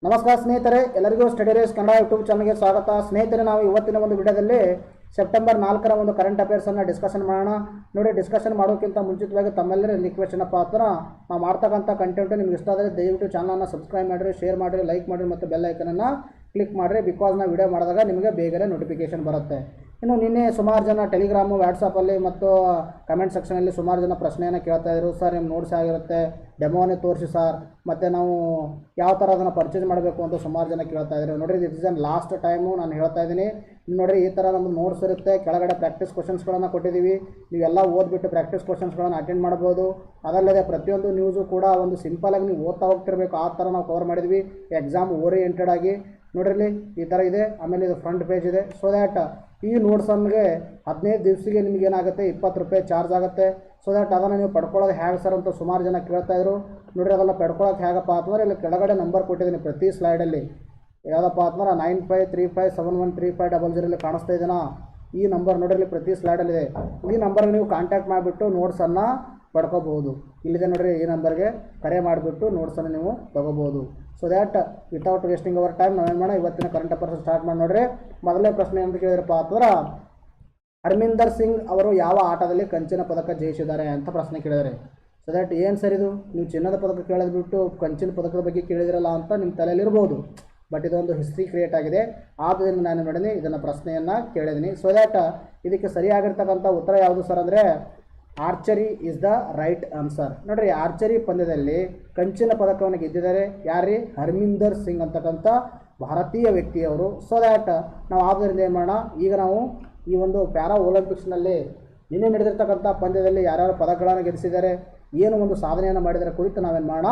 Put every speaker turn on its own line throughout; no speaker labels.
ನಮಸ್ಕಾರ ಸ್ನೇಹಿತರೆ, ಎಲ್ಲರಿಗೂ ಸ್ಟಡಿ ರೇಸ್ ಕನ್ನಡ ಯೂಟ್ಯೂಬ್ ಚಾನಲ್ಗೆ ಸ್ವಾಗತ. ಸ್ನೇಹಿತರೆ, ನಾವು ಇವತ್ತಿನ ಒಂದು ವಿಡಿಯೋದಲ್ಲಿ ಸೆಪ್ಟೆಂಬರ್ 4ರ ಒಂದು ಕರೆಂಟ್ ಅಫೇರ್ಸನ್ನು ಡಿಸ್ಕಷನ್ ಮಾಡೋಣ. ನೋಡಿ, ಡಿಸ್ಕಷನ್ ಮಾಡೋಕ್ಕಿಂತ ಮುಂಚಿತವಾಗಿ ತಮ್ಮೆಲ್ಲರ ರಿಕ್ವೆಸ್ಟ್ ಏನಪ್ಪ ಅಂದ್ರೆ, ನಾವು ಮಾಡ್ತಕ್ಕಂಥ ಕಂಟೆಂಟು ನಿಮ್ಗೆ ಇಷ್ಟ ಆದರೆ ದಯವಿಟ್ಟು ಚಾನಲನ್ನು ಸಬ್ಸ್ಕ್ರೈಬ್ ಮಾಡಿರಿ, ಶೇರ್ ಮಾಡಿರಿ, ಲೈಕ್ ಮಾಡಿರಿ ಮತ್ತು ಬೆಲ್ ಐಕನನ್ನು ಕ್ಲಿಕ್ ಮಾಡಿರಿ. ಬಿಕಾಸ್ ನಾವು ವಿಡಿಯೋ ಮಾಡಿದಾಗ ನಿಮಗೆ ಬೇಗನೆ ನೋಟಿಫಿಕೇಶನ್ ಬರುತ್ತೆ. ಇನ್ನು ನಿನ್ನೆ ಸುಮಾರು ಜನ ಟೆಲಿಗ್ರಾಮು, ವಾಟ್ಸಪ್ಪಲ್ಲಿ ಮತ್ತು ಕಮೆಂಟ್ ಸೆಕ್ಷನಲ್ಲಿ ಸುಮಾರು ಜನ ಪ್ರಶ್ನೆಯನ್ನು ಕೇಳ್ತಾಯಿದ್ರು. ಸರ್, ನಿಮ್ಮ ನೋಟ್ಸ್ ಆಗಿರುತ್ತೆ, ಡೆಮೋನೇ ತೋರಿಸಿ ಸರ್, ಮತ್ತು ನಾವು ಯಾವ ಥರ ಅದನ್ನು ಪರ್ಚೇಸ್ ಮಾಡಬೇಕು ಅಂತ ಸುಮಾರು ಜನ ಕೇಳ್ತಾಯಿದ್ರು. ನೋಡಿರಿ, ದಿಸ್ ಇಸ್ ಲಾಸ್ಟ್ ಟೈಮು ನಾನು ಹೇಳ್ತಾ ಇದ್ದೀನಿ. ನೋಡಿರಿ, ಈ ಥರ ನಮ್ಮದು ನೋಟ್ಸ್ ಇರುತ್ತೆ, ಕೆಳಗಡೆ ಪ್ರಾಕ್ಟೀಸ್ ಕ್ವಶನ್ಸ್ಗಳನ್ನು ಕೊಟ್ಟಿದ್ದೀವಿ. ನೀವೆಲ್ಲ ಓದ್ಬಿಟ್ಟು ಪ್ರಾಕ್ಟೀಸ್ ಕ್ವಶನ್ಸ್ಗಳನ್ನು ಅಟೆಂಡ್ ಮಾಡ್ಬೋದು. ಅದಲ್ಲದೆ ಪ್ರತಿಯೊಂದು ನ್ಯೂಸು ಕೂಡ ಒಂದು ಸಿಂಪಲಾಗಿ ನೀವು ಓದ್ತಾ ಹೋಗ್ತಿರ್ಬೇಕು, ಆ ಥರ ನಾವು ಕವರ್ ಮಾಡಿದ್ವಿ ಎಕ್ಸಾಮ್ ಓರಿಯೆಂಟೆಡ್ ಆಗಿ. ನೋಡಿರಲಿ, ಈ ಥರ ಇದೆ. ಆಮೇಲೆ ಇದು ಫ್ರಂಟ್ ಪೇಜ್ ಇದೆ. ಸೊ ದ್ಯಾಟ್ ಈ ನೋಟ್ಸನ್ಗೆ 15 ದಿವಸಿಗೆ ನಿಮ್ಗೆ ಏನಾಗುತ್ತೆ, 20 ರೂಪಾಯಿ ಚಾರ್ಜ್ ಆಗುತ್ತೆ. ಸೊ ದ್ಯಾಟ್ ಅದನ್ನು ನೀವು ಪಡ್ಕೊಳ್ಳೋದು ಹೇಗೆ ಸರ್ ಅಂತ ಸುಮಾರು ಜನ ಕೇಳ್ತಾಯಿದ್ರು. ನೋಡಿರಿ, ಅದೆಲ್ಲ ಪಡ್ಕೊಳ್ಳೋದು ಹೇಗಪ್ಪ ಅಂತಂದರೆ, ಇಲ್ಲಿ ಕೆಳಗಡೆ ನಂಬರ್ ಕೊಟ್ಟಿದ್ದೀನಿ ಪ್ರತಿ ಸ್ಲೈಡಲ್ಲಿ. ಯಾವುದಪ್ಪ ಅಂತಂದ್ರೆ 9535713500 ಕಾಣಿಸ್ತಾ ಇದೆನಾ, ಈ ನಂಬರ್ ನೋಡಿರಲಿ ಪ್ರತಿ ಸ್ಲೈಡಲ್ಲಿದೆ. ಈ ನಂಬರ್ಗೆ ನೀವು ಕಾಂಟ್ಯಾಕ್ಟ್ ಮಾಡಿಬಿಟ್ಟು ನೋಟ್ಸನ್ನು ಪಡ್ಕೋಬೋದು. ಇಲ್ಲಿದೆ ನೋಡಿರಿ, ಈ ನಂಬರ್ಗೆ ಕರೆ ಮಾಡಿಬಿಟ್ಟು ನೋಟ್ಸನ್ನು ನೀವು ತೊಗೋಬೋದು. So that without wasting our time ನಾವೇನು ಮಾಡೋಣ, ಇವತ್ತಿನ ಕರೆಂಟ್ ಅಫೇರ್ಸ್ ಸ್ಟಾರ್ಟ್ ಮಾಡಿ. ನೋಡಿರಿ, ಮೊದಲನೇ ಪ್ರಶ್ನೆ ಅಂತ ಕೇಳಿದ್ರಪ್ಪ ಅಂತಂದ್ರೆ, ಹರ್ಮಿಂದರ್ ಸಿಂಗ್ ಅವರು ಯಾವ ಆಟದಲ್ಲಿ ಕಂಚಿನ ಪದಕ ಜಯಿಸಿದ್ದಾರೆ ಅಂತ ಪ್ರಶ್ನೆ ಕೇಳಿದರೆ. ಸೊ ದ್ಯಾಟ್ ಏನು ಸರ್, ಇದು ನೀವು ಚಿನ್ನದ ಪದಕ ಕೇಳಿದ್ಬಿಟ್ಟು ಕಂಚಿನ ಪದಕದ ಬಗ್ಗೆ ಕೇಳಿದಿರಲ್ಲ ಅಂತ ನಿಮ್ಮ ತಲೆಯಲ್ಲಿರ್ಬೋದು. ಬಟ್ ಇದೊಂದು ಹಿಸ್ಟ್ರಿ ಕ್ರಿಯೇಟ್ ಆಗಿದೆ. ಆದ್ದರಿಂದ ನಾನು ಮಾಡಿದ್ದೀನಿ, ಇದನ್ನು ಪ್ರಶ್ನೆಯನ್ನು ಕೇಳಿದ್ದೀನಿ. ಸೊ ದ್ಯಾಟ್ ಇದಕ್ಕೆ ಸರಿಯಾಗಿರ್ತಕ್ಕಂಥ ಉತ್ತರ ಯಾವುದು ಸರ್ ಅಂದರೆ, archery is the right answer. ನೋಡಿರಿ, ಆರ್ಚರಿ ಪಂದ್ಯದಲ್ಲಿ ಕಂಚಿನ ಪದಕವನ್ನು ಗೆದ್ದಿದ್ದಾರೆ ಯಾರೀ, ಹರ್ಮಿಂದರ್ ಸಿಂಗ್ ಅಂತಕ್ಕಂಥ ಭಾರತೀಯ ವ್ಯಕ್ತಿಯವರು. ಸೊ ದ್ಯಾಟ್ ನಾವು ಆದ್ದರಿಂದ ಏನು ಮಾಡೋಣ, ಈಗ ನಾವು ಈ ಒಂದು ಪ್ಯಾರಾ ಒಲಿಂಪಿಕ್ಸ್ನಲ್ಲಿ ನಿನ್ನೆ ನಡೆದಿರ್ತಕ್ಕಂಥ ಪಂದ್ಯದಲ್ಲಿ ಯಾರ್ಯಾರು ಪದಕಗಳನ್ನು ಗೆಲ್ಲಿಸಿದ್ದಾರೆ, ಏನು ಒಂದು ಸಾಧನೆಯನ್ನು ಮಾಡಿದರೆ ಕುರಿತು ನಾವೇನು ಮಾಡೋಣ,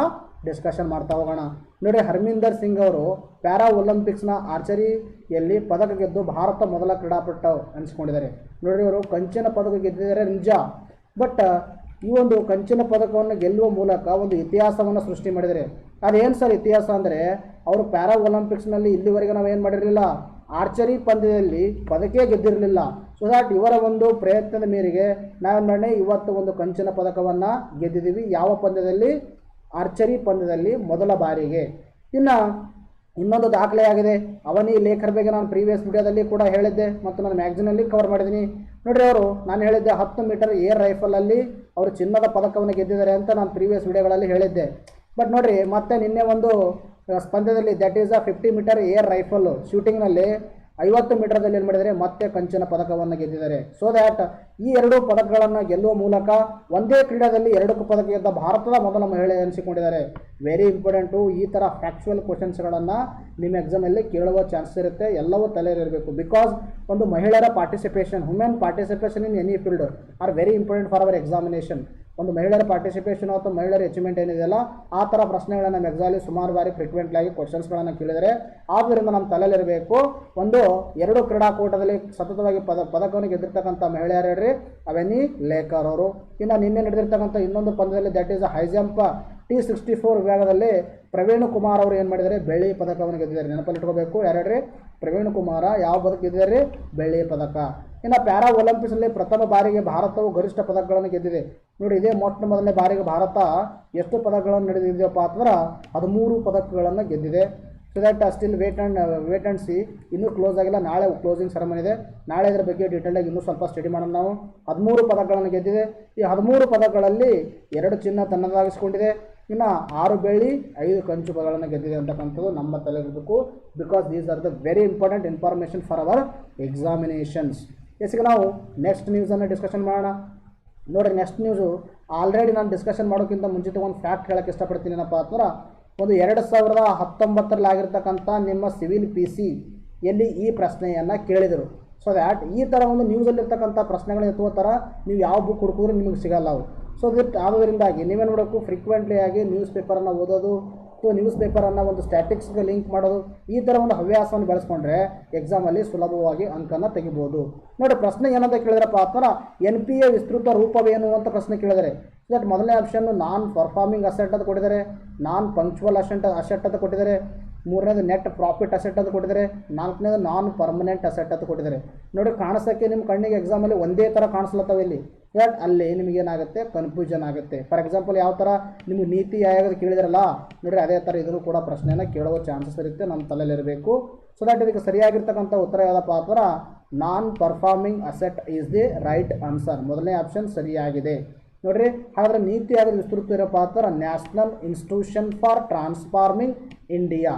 ಡಿಸ್ಕಷನ್ ಮಾಡ್ತಾ ಹೋಗೋಣ. ನೋಡಿ, ಹರ್ಮಿಂದರ್ ಸಿಂಗ್ ಅವರು ಪ್ಯಾರಾ ಒಲಿಂಪಿಕ್ಸ್ನ ಆರ್ಚರಿಯಲ್ಲಿ ಪದಕ ಗೆದ್ದು ಭಾರತ ಮೊದಲ ಕ್ರೀಡಾಪಟು ಅನಿಸ್ಕೊಂಡಿದ್ದಾರೆ. ನೋಡಿರಿ, ಅವರು ಕಂಚಿನ ಪದಕ ಗೆದ್ದಿದ್ದಾರೆ ನಿಜ, ಬಟ್ ಈ ಒಂದು ಕಂಚಿನ ಪದಕವನ್ನು ಗೆಲ್ಲುವ ಮೂಲಕ ಒಂದು ಇತಿಹಾಸವನ್ನು ಸೃಷ್ಟಿ ಮಾಡಿದ್ದಾರೆ. ಅದೇನು ಸರ್ ಇತಿಹಾಸ ಅಂದರೆ, ಅವರು ಪ್ಯಾರಾ ಒಲಿಂಪಿಕ್ಸ್ನಲ್ಲಿ ಇಲ್ಲಿವರೆಗೆ ನಾವೇನು ಮಾಡಿರಲಿಲ್ಲ, ಆರ್ಚರಿ ಪಂದ್ಯದಲ್ಲಿ ಪದಕೇ ಗೆದ್ದಿರಲಿಲ್ಲ. ಸೊ ದ್ಯಾಟ್ ಇವರ ಒಂದು ಪ್ರಯತ್ನದ ಮೇರೆಗೆ ನಾವೇನು ಮಾಡಿ ಇವತ್ತು ಒಂದು ಕಂಚಿನ ಪದಕವನ್ನು ಗೆದ್ದಿದ್ದೀವಿ. ಯಾವ ಪಂದ್ಯದಲ್ಲಿ, ಆರ್ಚರಿ ಪಂದ್ಯದಲ್ಲಿ ಮೊದಲ ಬಾರಿಗೆ. ಇನ್ನು ಇನ್ನೊಂದು ದಾಖಲೆಯಾಗಿದೆ, ಅವನಿ ಲೇಖರ್ ಬಗ್ಗೆ ನಾನು ಪ್ರೀವಿಯಸ್ ವಿಡಿಯೋದಲ್ಲಿ ಕೂಡ ಹೇಳಿದ್ದೆ ಮತ್ತು ನಾನು ಮ್ಯಾಗ್ಝಿನಲ್ಲಿ ಕವರ್ ಮಾಡಿದ್ದೀನಿ. ನೋಡಿರಿ, ಅವರು ನಾನು ಹೇಳಿದ್ದೆ 10 ಮೀಟರ್ ಏರ್ ರೈಫಲಲ್ಲಿ ಅವರು ಚಿನ್ನದ ಪದಕವನ್ನು ಗೆದ್ದಿದ್ದಾರೆ ಅಂತ ನಾನು ಪ್ರೀವಿಯಸ್ ವಿಡಿಯೋಗಳಲ್ಲಿ ಹೇಳಿದ್ದೆ. ಬಟ್ ನೋಡಿರಿ, ಮತ್ತೆ ನಿನ್ನೆ ಒಂದು ಸ್ಪಂದ್ಯದಲ್ಲಿ, that is 50 metre air rifle ಶೂಟಿಂಗ್ನಲ್ಲಿ 50 ಮೀಟರ್ದಲ್ಲಿ ಏನು ಮಾಡಿದರೆ ಮತ್ತೆ ಕಂಚಿನ ಪದಕವನ್ನು ಗೆದ್ದಿದ್ದಾರೆ. ಸೊ ದ್ಯಾಟ್ ಈ ಎರಡೂ ಪದಕಗಳನ್ನು ಗೆಲ್ಲುವ ಮೂಲಕ ಒಂದೇ ಕ್ರೀಡಾದಲ್ಲಿ 2 ಪದಕ ಗೆದ್ದ ಭಾರತದ ಮೊದಲ ಮಹಿಳೆ ಎನಿಸಿಕೊಂಡಿದ್ದಾರೆ. Very important. ಈ ಥರ ಫ್ಯಾಕ್ಚುಯಲ್ ಕ್ವಶನ್ಸ್ಗಳನ್ನು ನಿಮ್ಮ ಎಕ್ಸಾಮಲ್ಲಿ ಕೇಳುವ ಚಾನ್ಸ್ ಇರುತ್ತೆ. ಎಲ್ಲವೂ ತಲೆಯಲ್ಲಿರಬೇಕು. ಬಿಕಾಸ್ ಒಂದು ಮಹಿಳೆಯರ participation, women participation in any field are very important for our examination. ಒಂದು ಮಹಿಳೆಯರ ಪಾರ್ಟಿಸಿಪೇಷನ್ ಅಥವಾ ಮಹಿಳೆಯರ ಅಚೀವ್ಮೆಂಟ್ ಏನಿದೆಯಲ್ಲ, ಆ ಥರ ಪ್ರಶ್ನೆಗಳನ್ನು ನಮ್ಮ ಎಕ್ಸಾಮಲ್ಲಿ ಸುಮಾರು ಬಾರಿ ಫ್ರೀಕ್ವೆಂಟ್ಲಾಗಿ ಕ್ವಶನ್ಸ್ಗಳನ್ನು ಕೇಳಿದರೆ, ಆದ್ದರಿಂದ ನಮ್ಮ ತಲೆಯಲ್ಲಿರಬೇಕು, ಒಂದು 2 ಕ್ರೀಡಾಕೂಟದಲ್ಲಿ ಸತತವಾಗಿ ಪದಕವನ್ನು ಗೆದ್ದಿರ್ತಕ್ಕಂಥ ಮಹಿಳೆಯರು ಹೇಳ್ರಿ, ಅವನಿ ಲೇಖರ್ ಅವರು. ಇನ್ನು ನಿನ್ನೆ ನಡೆದಿರ್ತಕ್ಕಂಥ ಇನ್ನೊಂದು ಪಂದ್ಯದಲ್ಲಿ, that is high jump T64 ವಿಭಾಗದಲ್ಲಿ ಪ್ರವೀಣ್ ಕುಮಾರ್ ಅವರು ಏನು ಮಾಡಿದ್ದಾರೆ, ಬೆಳ್ಳಿ ಪದಕವನ್ನು ಗೆದ್ದಿದ್ದಾರೆ. ನೆನಪಲ್ಲಿ ಇಟ್ಕೋಬೇಕು, ಯಾರ್ಯಾರು, ಪ್ರವೀಣ್ ಕುಮಾರ ಯಾವ ಪದಕ ಗೆದ್ದಿದ್ದಾರೆ, ಬೆಳ್ಳಿ ಪದಕ. ಇನ್ನು ಪ್ಯಾರಾ ಒಲಿಂಪಿಕ್ಸ್ನಲ್ಲಿ ಪ್ರಥಮ ಬಾರಿಗೆ ಭಾರತವು ಗರಿಷ್ಠ ಪದಕಗಳನ್ನು ಗೆದ್ದಿದೆ. ನೋಡಿ, ಇದೇ ಮೊದಲನೇ ಬಾರಿಗೆ ಭಾರತ ಎಷ್ಟು ಪದಕಗಳನ್ನು ನಡೆದಿದೆಯಪ್ಪ ಅಂತಂದ್ರೆ 13 ಪದಕಗಳನ್ನು ಗೆದ್ದಿದೆ. So that still wait and see, ಇನ್ನೂ ಕ್ಲೋಸ್ ಆಗಿಲ್ಲ. ನಾಳೆ ಕ್ಲೋಸಿಂಗ್ ಸೆರೆಮನಿ ಇದೆ, ನಾಳೆ ಇದರ ಬಗ್ಗೆ ಡೀಟೇಲಾಗಿ ಇನ್ನೂ ಸ್ವಲ್ಪ ಸ್ಟಡಿ ಮಾಡೋಣ. ನಾವು 13 ಪದಕಗಳನ್ನು ಗೆದ್ದಿದೆ. ಈ 13 ಪದಕಗಳಲ್ಲಿ 2 ಚಿನ್ನ ತನ್ನದಾಗಿಸ್ಕೊಂಡಿದೆ. ಇನ್ನು 6 ಬೆಳ್ಳಿ 5 ಕಂಚು ಪದಕಗಳನ್ನು ಗೆದ್ದಿದೆ ಅಂತಕ್ಕಂಥದ್ದು ನಮ್ಮ ತಲೆಗಿರಬೇಕು. Because these are the very important information for our examinations. ಎಸ್ಗೆ ನಾವು ನೆಕ್ಸ್ಟ್ ನ್ಯೂಸನ್ನು ಡಿಸ್ಕಷನ್ ಮಾಡೋಣ. ನೋಡಿರಿ, ನೆಕ್ಸ್ಟ್ ನ್ಯೂಸು ಆಲ್ರೆಡಿ ನಾನು ಡಿಸ್ಕಷನ್ ಮಾಡೋಕ್ಕಿಂತ ಮುಂಚಿತ ಒಂದು ಫ್ಯಾಕ್ಟ್ ಹೇಳೋಕ್ಕೆ ಇಷ್ಟಪಡ್ತೀನಿ. ಏನಪ್ಪ ಅಂತಂದ್ರೆ, ಒಂದು 2019ರಲ್ಲಿ ಆಗಿರ್ತಕ್ಕಂಥ ನಿಮ್ಮ ಸಿವಿಲ್ PC ಎಲ್ಲಿ ಈ ಪ್ರಶ್ನೆಯನ್ನು ಕೇಳಿದರು. ಸೊ ದ್ಯಾಟ್ ಈ ಥರ ಒಂದು ನ್ಯೂಸಲ್ಲಿರ್ತಕ್ಕಂಥ ಪ್ರಶ್ನೆಗಳನ್ನ ಎತ್ತುವ ಥರ ನೀವು ಯಾವ ಬುಕ್ ಹುಡುಕಿದ್ರು ನಿಮಗೆ ಸಿಗಲ್ಲ ಅವು. ಸೊ ದಟ್ ಆದ್ದರಿಂದಾಗಿ ನೀವೇನು ಮಾಡಬೇಕು, ಫ್ರೀಕ್ವೆಂಟ್ಲಿ ಆಗಿ ನ್ಯೂಸ್ ಪೇಪರನ್ನು ಓದೋದು ಅಥವಾ ನ್ಯೂಸ್ ಪೇಪರನ್ನು ಒಂದು ಸ್ಟ್ಯಾಟಿಕ್ಸ್ಗೆ ಲಿಂಕ್ ಮಾಡೋದು, ಈ ಥರ ಒಂದು ಹವ್ಯಾಸವನ್ನು ಬೆಳೆಸ್ಕೊಂಡ್ರೆ ಎಕ್ಸಾಮಲ್ಲಿ ಸುಲಭವಾಗಿ ಅಂಕನ್ನು ತೆಗಿಬೋದು. ನೋಡಿ, ಪ್ರಶ್ನೆ ಏನಂತ ಕೇಳಿದ್ರಪ್ಪ ಅಂತಂದ್ರೆ, NPA ವಿಸ್ತೃತ ರೂಪವೇನು ಅಂತ ಪ್ರಶ್ನೆ ಕೇಳಿದರೆ. ದಟ್ ಮೊದಲನೇ ಆಪ್ಷನ್ನು ನಾನ್ ಪರ್ಫಾರ್ಮಿಂಗ್ ಅಸೆಟ್ ಅಂತ ಕೊಟ್ಟಿದ್ದಾರೆ, ನಾನ್ ಪಂಕ್ಚುವಲ್ ಅಸೆಟ್ ಅಂತ ಕೊಟ್ಟಿದ್ದಾರೆ, ಮೂರನೇದು ನೆಟ್ ಪ್ರಾಫಿಟ್ ಅಸೆಟ್ ಅಂತ ಕೊಟ್ಟಿದ್ದಾರೆ, ನಾಲ್ಕನೇದು ನಾನ್ ಪರ್ಮನೆಂಟ್ ಅಸೆಟ್ ಅಂತ ಕೊಟ್ಟಿದ್ದಾರೆ. ನೋಡಿ, ಕಾಣಿಸೋಕ್ಕೆ ನಿಮ್ಮ ಕಣ್ಣಿಗೆ ಎಕ್ಸಾಮಲ್ಲಿ ಒಂದೇ ಥರ ಕಾಣಿಸ್ಲತ್ತವೆ ಇಲ್ಲಿ. ಬಟ್ ಅಲ್ಲಿ ನಿಮಗೇನಾಗುತ್ತೆ ಕನ್ಫ್ಯೂಷನ್ ಆಗುತ್ತೆ. ಫಾರ್ ಎಕ್ಸಾಂಪಲ್ ಯಾವ ಥರ ನಿಮಗೆ ನೀತಿ ಆಯೋಗದ ಕೇಳಿದ್ರಲ್ಲ ನೋಡಿರಿ, ಅದೇ ಥರ ಇದನ್ನು ಕೂಡ ಪ್ರಶ್ನೆಯನ್ನು ಕೇಳುವ ಚಾನ್ಸಸ್ ಇರುತ್ತೆ, ನಮ್ಮ ತಲೆಯಲ್ಲಿರಬೇಕು. ಸೊ ದಟ್ ಇದಕ್ಕೆ ಸರಿಯಾಗಿರ್ತಕ್ಕಂಥ ಉತ್ತರ ಯಾವುದಪ್ಪ ಅಂದ್ರೆ ನಾನ್ performing asset is the right answer. ಮೊದಲನೇ ಆಪ್ಷನ್ ಸರಿಯಾಗಿದೆ ನೋಡಿರಿ. ಹಾಗಾದರೆ ನೀತಿ ಆಯೋಗದ ವಿಸ್ತೃತ ಇರೋ ಪಾತ್ರ national institution for transforming India.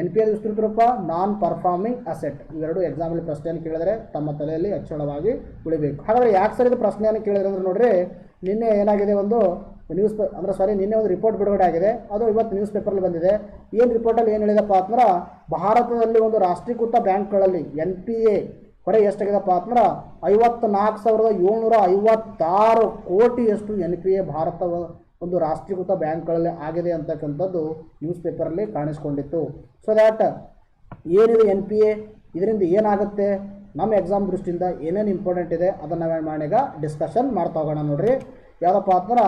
NPA ವಿಸ್ತೃತ ರೂಪ ನಾನ್ ಪರ್ಫಾರ್ಮಿಂಗ್ ಅಸೆಟ್. ಇವೆರಡು ಎಕ್ಸಾಮಲ್ಲಿ ಪ್ರಶ್ನೆಯನ್ನು ಕೇಳಿದರೆ ತಮ್ಮ ತಲೆಯಲ್ಲಿ ಅಚ್ಚಳವಾಗಿ ಉಳಿಬೇಕು. ಹಾಗಾದರೆ ಯಾಕೆ ಸರ್ ಇದು ಪ್ರಶ್ನೆಯನ್ನು ಕೇಳಿದ್ರೆ ಅಂದ್ರೆ ನೋಡ್ರಿ, ನಿನ್ನೆ ಏನಾಗಿದೆ ಒಂದು ನಿನ್ನೆ ಒಂದು ರಿಪೋರ್ಟ್ ಬಿಡುಗಡೆ ಆಗಿದೆ. ಅದು ಇವತ್ತು ನ್ಯೂಸ್ ಪೇಪರಲ್ಲಿ ಬಂದಿದೆ. ಏನು ರಿಪೋರ್ಟಲ್ಲಿ ಏನು ಹೇಳಿದಪ್ಪ ಅಂದ್ರೆ ಭಾರತದಲ್ಲಿ ಒಂದು ರಾಷ್ಟ್ರೀಕೃತ ಬ್ಯಾಂಕ್ಗಳಲ್ಲಿ NPA ಹೊರೆ ಎಷ್ಟಾಗಿದೆಪ್ಪ ಅಂದ್ರೆ 54,756 ಕೋಟಿಯಷ್ಟು NPA ಭಾರತ ಒಂದು ರಾಷ್ಟ್ರೀಕೃತ ಬ್ಯಾಂಕ್ಗಳಲ್ಲಿ ಆಗಿದೆ ಅಂತಕ್ಕಂಥದ್ದು ನ್ಯೂಸ್ ಪೇಪರಲ್ಲಿ ಕಾಣಿಸ್ಕೊಂಡಿತ್ತು. ಸೊ ದ್ಯಾಟ್ ಏನಿದೆ NPA, ಇದರಿಂದ ಏನಾಗುತ್ತೆ, ನಮ್ಮ ಎಕ್ಸಾಮ್ ದೃಷ್ಟಿಯಿಂದ ಏನೇನು ಇಂಪಾರ್ಟೆಂಟ್ ಇದೆ ಅದನ್ನು ನಾವೇನು ಮಾಡೀಗ ಡಿಸ್ಕಷನ್ ಮಾಡ್ತಾ ಹೋಗೋಣ. ನೋಡಿರಿ ಯಾವುದಪ್ಪ ಅಂದ್ರೆ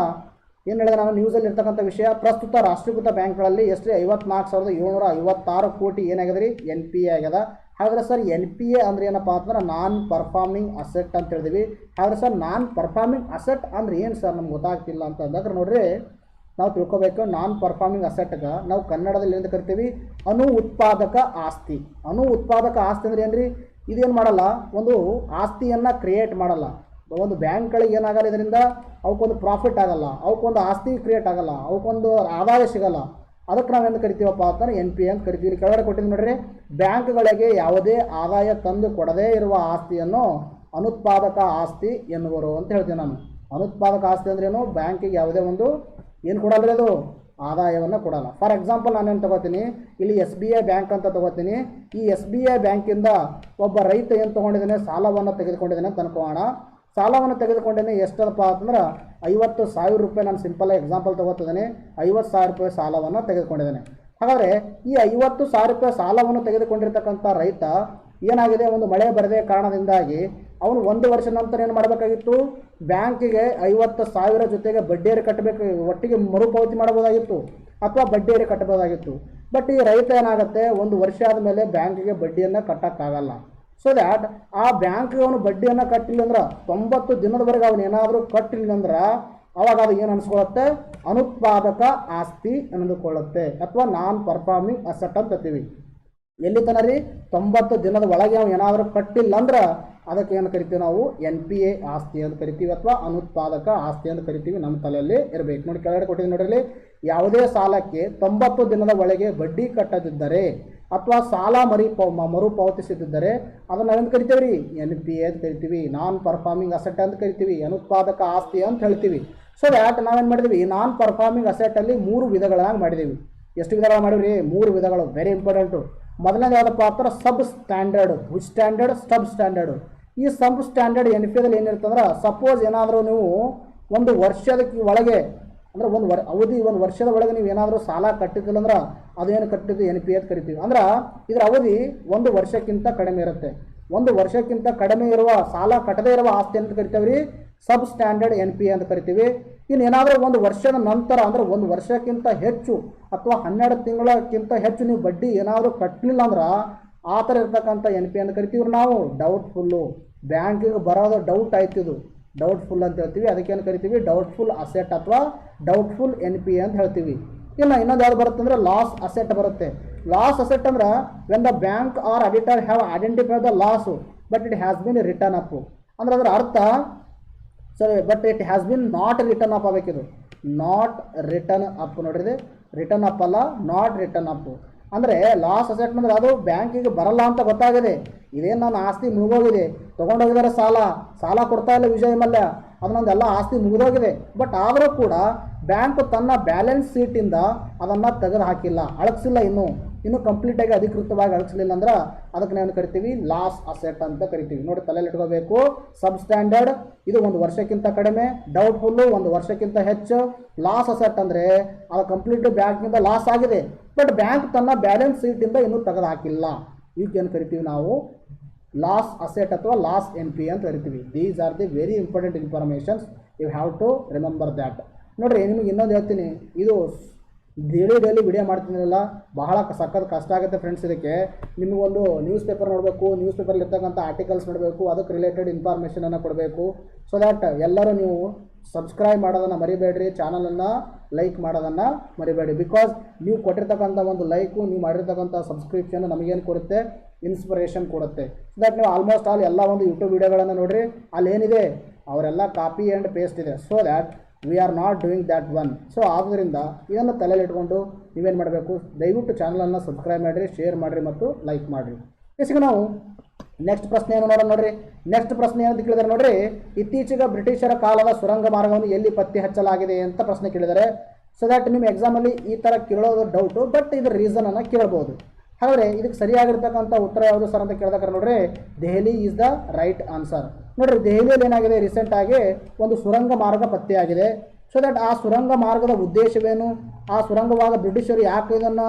ಏನು ಹೇಳಿದೆ ನಾನು ನ್ಯೂಸಲ್ಲಿ ಇರ್ತಕ್ಕಂಥ ವಿಷಯ, ಪ್ರಸ್ತುತ ರಾಷ್ಟ್ರೀಕೃತ ಬ್ಯಾಂಕ್ಗಳಲ್ಲಿ ಎಷ್ಟು 54,756 ಕೋಟಿ ಏನಾಗಿದೆ ರೀ NPA ಆಗ್ಯದ. ಹಾಗಾದ್ರೆ ಸರ್ NPA ಅಂದ್ರೆ ಏನಪ್ಪ ಅಂದ್ರೆ ನಾನ್ ಪರ್ಫಾರ್ಮಿಂಗ್ ಅಸೆಟ್ ಅಂತ ಹೇಳಿದ್ವಿ. ಹಾಗಾದ್ರೆ ಸರ್ ನಾನ್ ಪರ್ಫಾರ್ಮಿಂಗ್ ಅಸೆಟ್ ಅಂದ್ರೆ ಏನು ಸರ್ ನಮ್ಗೆ ಗೊತ್ತಾಗ್ತಿಲ್ಲ ಅಂತ ಅಂದಾಗ ನೋಡ್ರಿ, ನಾವು ತಿಳ್ಕೊಬೇಕು. ನಾನ್ ಪರ್ಫಾರ್ಮಿಂಗ್ ಅಸೆಟ್ಗೆ ನಾವು ಕನ್ನಡದಲ್ಲಿ ಏನು ಕರಿತೀವಿ, ಅನು ಉತ್ಪಾದಕ ಆಸ್ತಿ. ಅನು ಉತ್ಪಾದಕ ಆಸ್ತಿ ಅಂದ್ರೆ ಏನ್ರಿ, ಇದೇನು ಮಾಡಲ್ಲ, ಒಂದು ಆಸ್ತಿಯನ್ನು ಕ್ರಿಯೇಟ್ ಮಾಡಲ್ಲ. ಒಂದು ಬ್ಯಾಂಕ್ಗಳಿಗೆ ಏನಾಗಲ್ಲ, ಇದರಿಂದ ಅವಕ್ಕೊಂದು ಪ್ರಾಫಿಟ್ ಆಗಲ್ಲ, ಅವಕ್ಕೊಂದು ಆಸ್ತಿ ಕ್ರಿಯೇಟ್ ಆಗಲ್ಲ, ಅವಕ್ಕೊಂದು ಆದಾಯ ಸಿಗಲ್ಲ. ಅದಕ್ಕೆ ನಾವೇನು ಕರಿತೀವಪ್ಪ ಅಂತಂದ್ರೆ NPA ಅಂತ ಕರಿತೀವಿ. ಕೆಳಗಡೆ ಕೊಟ್ಟಿದ್ದು ನೋಡ್ರಿ, ಬ್ಯಾಂಕ್ಗಳಿಗೆ ಯಾವುದೇ ಆದಾಯ ತಂದು ಕೊಡದೇ ಇರುವ ಆಸ್ತಿಯನ್ನು ಅನುತ್ಪಾದಕ ಆಸ್ತಿ ಎನ್ನುವರು ಅಂತ ಹೇಳ್ತೀನಿ ನಾನು. ಅನುತ್ಪಾದಕ ಆಸ್ತಿ ಅಂದ್ರೇನು, ಬ್ಯಾಂಕಿಗೆ ಯಾವುದೇ ಒಂದು ಏನು ಕೊಡಲ್ಲ, ಅದು ಆದಾಯವನ್ನು ಕೊಡಲ್ಲ. ಫಾರ್ ಎಕ್ಸಾಂಪಲ್ ನಾನೇನು ತೊಗೋತೀನಿ, ಇಲ್ಲಿ SBI ಬ್ಯಾಂಕ್ ಅಂತ ತೊಗೋತೀನಿ. ಈ SBI ಬ್ಯಾಂಕಿಂದ ಒಬ್ಬ ರೈತ ಏನು ತೊಗೊಂಡಿದ್ದಾನೆ, ಸಾಲವನ್ನು ತೆಗೆದುಕೊಂಡಿದ್ದಾನೆ ಅಂತ ಅನ್ಕೋಣ. ಸಾಲವನ್ನು ತೆಗೆದುಕೊಂಡೇನೆ ಎಷ್ಟಪ್ಪ ಅಂತಂದ್ರೆ 50,000 ರೂಪಾಯಿ. ನಾನು ಸಿಂಪಲ್ ಎಕ್ಸಾಂಪಲ್ ತೊಗೋತಿದ್ದೇನೆ, 50,000 ರೂಪಾಯಿ ಸಾಲವನ್ನು ತೆಗೆದುಕೊಂಡಿದ್ದೇನೆ. ಹಾಗಾದರೆ ಈ 50,000 ರೂಪಾಯಿ ಸಾಲವನ್ನು ತೆಗೆದುಕೊಂಡಿರ್ತಕ್ಕಂಥ ರೈತ ಏನಾಗಿದೆ, ಒಂದು ಮಳೆ ಬರದೇ ಕಾರಣದಿಂದಾಗಿ ಅವನು 1 ವರ್ಷ ನಂತರ ಏನು ಮಾಡಬೇಕಾಗಿತ್ತು, ಬ್ಯಾಂಕಿಗೆ 50,000 ಜೊತೆಗೆ ಬಡ್ಡಿಯರಿ ಕಟ್ಟಬೇಕು, ಒಟ್ಟಿಗೆ ಮರುಪಾವತಿ ಮಾಡ್ಬೋದಾಗಿತ್ತು ಅಥವಾ ಬಡ್ಡಿಯರಿ ಕಟ್ಟಬೋದಾಗಿತ್ತು. ಬಟ್ ಈ ರೈತ ಏನಾಗುತ್ತೆ, 1 ವರ್ಷ ಆದಮೇಲೆ ಬ್ಯಾಂಕಿಗೆ ಬಡ್ಡಿಯನ್ನು ಕಟ್ಟೋಕ್ಕಾಗಲ್ಲ. ಸೊ ದ್ಯಾಟ್ ಆ ಬ್ಯಾಂಕ್ಗೆ ಅವನು ಬಡ್ಡಿಯನ್ನು ಕಟ್ಟಿಲ್ಲ ಅಂದ್ರೆ 90 ದಿನದವರೆಗೆ ಅವನು ಏನಾದರೂ ಕಟ್ಟಿಲ್ಲ ಅಂದ್ರೆ ಅವಾಗ ಅದು ಏನು ಅನಿಸ್ಕೊಳ್ಳುತ್ತೆ, ಅನುತ್ಪಾದಕ ಆಸ್ತಿ ಅಂದುಕೊಳ್ಳುತ್ತೆ ಅಥವಾ ನಾನ್ ಪರ್ಫಾರ್ಮಿಂಗ್ ಅಸೆಟ್ ಅಂತ ಅಂತೀವಿ. ಎಲ್ಲಿ ತನ ರೀ, 90 ದಿನದ ಒಳಗೆ ಅವನು ಏನಾದರೂ ಕಟ್ಟಿಲ್ಲ ಅಂದ್ರೆ ಅದಕ್ಕೆ ಏನು ಕರಿತೀವಿ ನಾವು, NPA ಆಸ್ತಿ ಅಂತ ಕರಿತೀವಿ ಅಥವಾ ಅನುತ್ಪಾದಕ ಆಸ್ತಿ ಅಂತ ಕರಿತೀವಿ. ನಮ್ಮ ತಲೆಯಲ್ಲಿ ಇರಬೇಕು. ನೋಡಿ ಕೆಳಗಡೆ ಕೊಟ್ಟಿದ್ದೀನಿ ನೋಡ್ರಿ, ಯಾವುದೇ ಸಾಲಕ್ಕೆ 90 ದಿನದ ಒಳಗೆ ಬಡ್ಡಿ ಕಟ್ಟದಿದ್ದರೆ ಅಥವಾ ಸಾಲ ಮರುಪಾವತಿಸಿದ್ದರೆ ಅದನ್ನು ಏನು ಕರಿತೀವಿ ರೀ, NPA ಅಂತ ಕರಿತೀವಿ. ನಾನ್ ಪರ್ಫಾರ್ಮಿಂಗ್ ಅಸೆಟ್ ಅಂತ ಕರಿತೀವಿ, ಅನುತ್ಪಾದಕ ಆಸ್ತಿ ಅಂತ ಹೇಳ್ತೀವಿ. ಸೊ ದ್ಯಾಟ್ ನಾವೇನು ಮಾಡಿದ್ವಿ, ನಾನ್ ಪರ್ಫಾರ್ಮಿಂಗ್ ಅಸೆಟಲ್ಲಿ 3 ವಿಧಗಳಾಗಿ ಮಾಡಿದ್ದೀವಿ. ಎಷ್ಟು ವಿಧಗಳು ಮಾಡಿವ್ರಿ, 3 ವಿಧಗಳು, ವೆರಿ ಇಂಪಾರ್ಟೆಂಟು. ಮೊದಲನೇದು ಯಾವುದಪ್ಪ ಅಂದ್ರೆ substandard. Which standard, substandard. ಈ ಸಬ್ ಸ್ಟ್ಯಾಂಡರ್ಡ್ NPAದಲ್ಲಿ ಏನಿರ್ತಂದ್ರೆ, ಸಪೋಸ್ ಏನಾದರೂ ನೀವು 1 ವರ್ಷದ ಒಳಗೆ ಅಂದ್ರೆ ಒಂದು ವರ್ಷದ ಒಳಗೆ ನೀವು ಏನಾದರೂ ಸಾಲ ಕಟ್ಟಿದ್ದಿಲ್ಲ ಅಂದ್ರೆ ಅದೇನು ಕಟ್ಟಿದ್ದು NPA ಅಂತ ಕರಿತೀವಿ. ಅಂದ್ರೆ ಇದರ ಅವಧಿ 1 ವರ್ಷಕ್ಕಿಂತ ಕಡಿಮೆ ಇರುತ್ತೆ. 1 ವರ್ಷಕ್ಕಿಂತ ಕಡಿಮೆ ಇರುವ ಸಾಲ ಕಟ್ಟದೇ ಇರುವ ಆಸ್ತಿ ಅಂತ ಕರಿತೀವಿ ರೀ, ಸಬ್ ಸ್ಟ್ಯಾಂಡರ್ಡ್ NPA ಅಂತ ಕರಿತೀವಿ. ಇನ್ನು ಏನಾದರೂ 1 ವರ್ಷದ ನಂತರ ಅಂದ್ರೆ 1 ವರ್ಷಕ್ಕಿಂತ ಹೆಚ್ಚು ಅಥವಾ 12 ತಿಂಗಳಕ್ಕಿಂತ ಹೆಚ್ಚು ನೀವು ಬಡ್ಡಿ ಏನಾದರೂ ಕಟ್ಟಲಿಲ್ಲ ಅಂದ್ರೆ ಆ ಥರ ಇರ್ತಕ್ಕಂಥ NPA ಅಂತ ಕರಿತೀವಿ ನಾವು. ಡೌಟ್ಫುಲ್ಲು, ಬ್ಯಾಂಕಿಗೆ ಬರೋದು ಡೌಟ್ ಆಯ್ತಿದ್ದು ಡೌಟ್ಫುಲ್ ಅಂತ ಹೇಳ್ತೀವಿ. ಅದಕ್ಕೇನು ಕರಿತೀವಿ, ಡೌಟ್ಫುಲ್ ಅಸೆಟ್ ಅಥವಾ ಡೌಟ್ಫುಲ್ NPA ಅಂತ ಹೇಳ್ತೀವಿ. ಇನ್ನೊಂದು ಯಾವ್ದು ಬರುತ್ತೆ ಅಂದರೆ ಲಾಸ್ ಅಸೆಟ್ ಬರುತ್ತೆ. ಲಾಸ್ ಅಸೆಟ್ ಅಂದ್ರೆ when the bank or auditor have identified the loss but it has been written up. ಅಂದ್ರೆ ಅದರ ಅರ್ಥ ಸರಿ, but it has been not written up ಆಗಬೇಕಿದು, ನಾಟ್ ರಿಟರ್ನ್ ಅಪ್. ನೋಡ್ರಿ, ರಿಟರ್ನ್ ಅಪ್ ಅಲ್ಲ, not written up. ಅಂದರೆ loss asset ಅಂದರೆ ಅದು ಬ್ಯಾಂಕಿಗೆ ಬರಲ್ಲ ಅಂತ ಗೊತ್ತಾಗಿದೆ. ಇದೇನು ನನ್ನ ಆಸ್ತಿ ಮುಗಿದೋಗಿದೆ, ತೊಗೊಂಡೋಗಿದ್ದಾರೆ, ಸಾಲ ಕೊಡ್ತಾ ಇಲ್ಲ ವಿಜಯ್ ಮಲ್ಯ, ಅದು ನಂದೆಲ್ಲ ಆಸ್ತಿ ಮುಗಿದೋಗಿದೆ. ಬಟ್ ಆದರೂ ಕೂಡ ಬ್ಯಾಂಕ್ ತನ್ನ ಬ್ಯಾಲೆನ್ಸ್ ಶೀಟಿಂದ ಅದನ್ನು ತೆಗೆದು ಹಾಕಿಲ್ಲ, ಅಳಗಿಸಿಲ್ಲ, ಇನ್ನೂ ಕಂಪ್ಲೀಟಾಗಿ ಅಧಿಕೃತವಾಗಿ ಅಳಗಿಸಲಿಲ್ಲ ಅಂದ್ರೆ ಅದಕ್ಕೆ ನಾವು ಕರಿತೀವಿ ಲಾಸ್ ಅಸೆಟ್ ಅಂತ ಕರಿತೀವಿ. ನೋಡಿ ತಲೆಯಲ್ಲಿ ಇಟ್ಕೋಬೇಕು. ಸಬ್ ಸ್ಟ್ಯಾಂಡರ್ಡ್ ಇದು 1 ವರ್ಷಕ್ಕಿಂತ ಕಡಿಮೆ, ಡೌಟ್ಫುಲ್ಲು 1 ವರ್ಷಕ್ಕಿಂತ ಹೆಚ್ಚು. ಲಾಸ್ ಅಸೆಟ್ ಅಂದರೆ ಅದು ಕಂಪ್ಲೀಟ್ ಬ್ಯಾಂಕ್ನಿಂದ ಲಾಸ್ ಆಗಿದೆ ಬಟ್ ಬ್ಯಾಂಕ್ ತನ್ನ ಬ್ಯಾಲೆನ್ಸ್ ಶೀಟಿಂದ ಇನ್ನೂ ತೆಗೆದು ಹಾಕಿಲ್ಲ. ಈಗೇನು ಕರಿತೀವಿ ನಾವು, ಲಾಸ್ ಅಸೆಟ್ ಅಥವಾ ಲಾಸ್ NPA ಅಂತ ಕರಿತೀವಿ. These are the very important informations, you have to remember that. ನೋಡಿರಿ, ನಿಮಗೆ ಇನ್ನೊಂದು ಹೇಳ್ತೀನಿ, ಇದು ಡೈಲಿ ವಿಡಿಯೋ ಮಾಡ್ತಿದ್ದೀರಲ್ಲ ಬಹಳ ಸಖತ್ ಕಷ್ಟ ಆಗುತ್ತೆ ಫ್ರೆಂಡ್ಸ್. ಇದಕ್ಕೆ ನಿಮಗೊಂದು ನ್ಯೂಸ್ ಪೇಪರ್ ನೋಡಬೇಕು, ನ್ಯೂಸ್ ಪೇಪರಲ್ಲಿ ಇರ್ತಕ್ಕಂಥ ಆರ್ಟಿಕಲ್ಸ್ ನೋಡಬೇಕು, ಅದಕ್ಕೆ ರಿಲೇಟೆಡ್ ಇನ್ಫಾರ್ಮೇಷನನ್ನು ಕೊಡಬೇಕು. ಸೊ ದ್ಯಾಟ್ ಎಲ್ಲರೂ ನೀವು ಸಬ್ಸ್ಕ್ರೈಬ್ ಮಾಡೋದನ್ನು ಮರಿಬೇಡ್ರಿ, ಚಾನಲನ್ನು ಲೈಕ್ ಮಾಡೋದನ್ನು ಮರಿಬೇಡಿ. ಬಿಕಾಸ್ ನೀವು ಕೊಟ್ಟಿರ್ತಕ್ಕಂಥ ಒಂದು ಲೈಕು, ನೀವು ಮಾಡಿರ್ತಕ್ಕಂಥ ಸಬ್ಸ್ಕ್ರಿಪ್ಷನ್ ನಮಗೇನು ಕೊಡುತ್ತೆ, ಇನ್ಸ್ಪಿರೇಷನ್ ಕೊಡುತ್ತೆ. ಸೊ ದ್ಯಾಟ್ ನೀವು ಆಲ್ಮೋಸ್ಟ್ ಆಲ್ ಎಲ್ಲ ಒಂದು ಯೂಟ್ಯೂಬ್ ವೀಡಿಯೋಗಳನ್ನು ನೋಡಿರಿ, ಅಲ್ಲಿ ಏನಿದೆ ಅವರೆಲ್ಲ ಕಾಪಿ ಆ್ಯಂಡ್ ಪೇಸ್ಟ್ ಇದೆ. So that we are not doing that one. So ಆದ್ದರಿಂದ ಇದನ್ನು ತಲೆಯಲ್ಲಿ ಇಟ್ಕೊಂಡು ನೀವೇನು ಮಾಡಬೇಕು, ದಯವಿಟ್ಟು ಚಾನಲನ್ನು ಸಬ್ಸ್ಕ್ರೈಬ್ ಮಾಡಿರಿ, ಶೇರ್ ಮಾಡಿರಿ ಮತ್ತು ಲೈಕ್ ಮಾಡಿರಿ. ಈಗ ನಾವು ನೆಕ್ಸ್ಟ್ ಪ್ರಶ್ನೆ ಏನು ನೋಡೋಣ ನೋಡ್ರಿ. ನೆಕ್ಸ್ಟ್ ಪ್ರಶ್ನೆ ಏನಂತ ಕೇಳಿದರೆ ನೋಡ್ರಿ, ಇತ್ತೀಚೆಗೆ ಬ್ರಿಟಿಷರ ಕಾಲದ ಸುರಂಗ ಮಾರ್ಗವನ್ನು ಎಲ್ಲಿ ಪತ್ತೆ ಹಚ್ಚಲಾಗಿದೆ ಅಂತ ಪ್ರಶ್ನೆ ಕೇಳಿದ್ದಾರೆ. ಸೊ ದ್ಯಾಟ್ ನಿಮ್ಮ ಎಕ್ಸಾಮಲ್ಲಿ ಈ ಥರ ಕೇಳೋದು ಡೌಟು, ಬಟ್ ಇದರ ರೀಸನನ್ನು ಕೇಳ್ಬೋದು. ಹಾಗಾದರೆ ಇದಕ್ಕೆ ಸರಿಯಾಗಿರ್ತಕ್ಕಂಥ ಉತ್ತರ ಯಾವುದು ಸರ್ ಅಂತ ಕೇಳಿದಾಗ ನೋಡ್ರಿ, Delhi is the right answer. ನೋಡ್ರಿ, ದೆಹಲಿಯಲ್ಲಿ ಏನಾಗಿದೆ, ರೀಸೆಂಟಾಗಿ ಒಂದು ಸುರಂಗ ಮಾರ್ಗ ಪತ್ತೆಯಾಗಿದೆ. ಸೊ ದ್ಯಾಟ್ ಆ ಸುರಂಗ ಮಾರ್ಗದ ಉದ್ದೇಶವೇನು, ಆ ಸುರಂಗವಾಗ ಬ್ರಿಟಿಷರು ಯಾಕೆ ಇದನ್ನು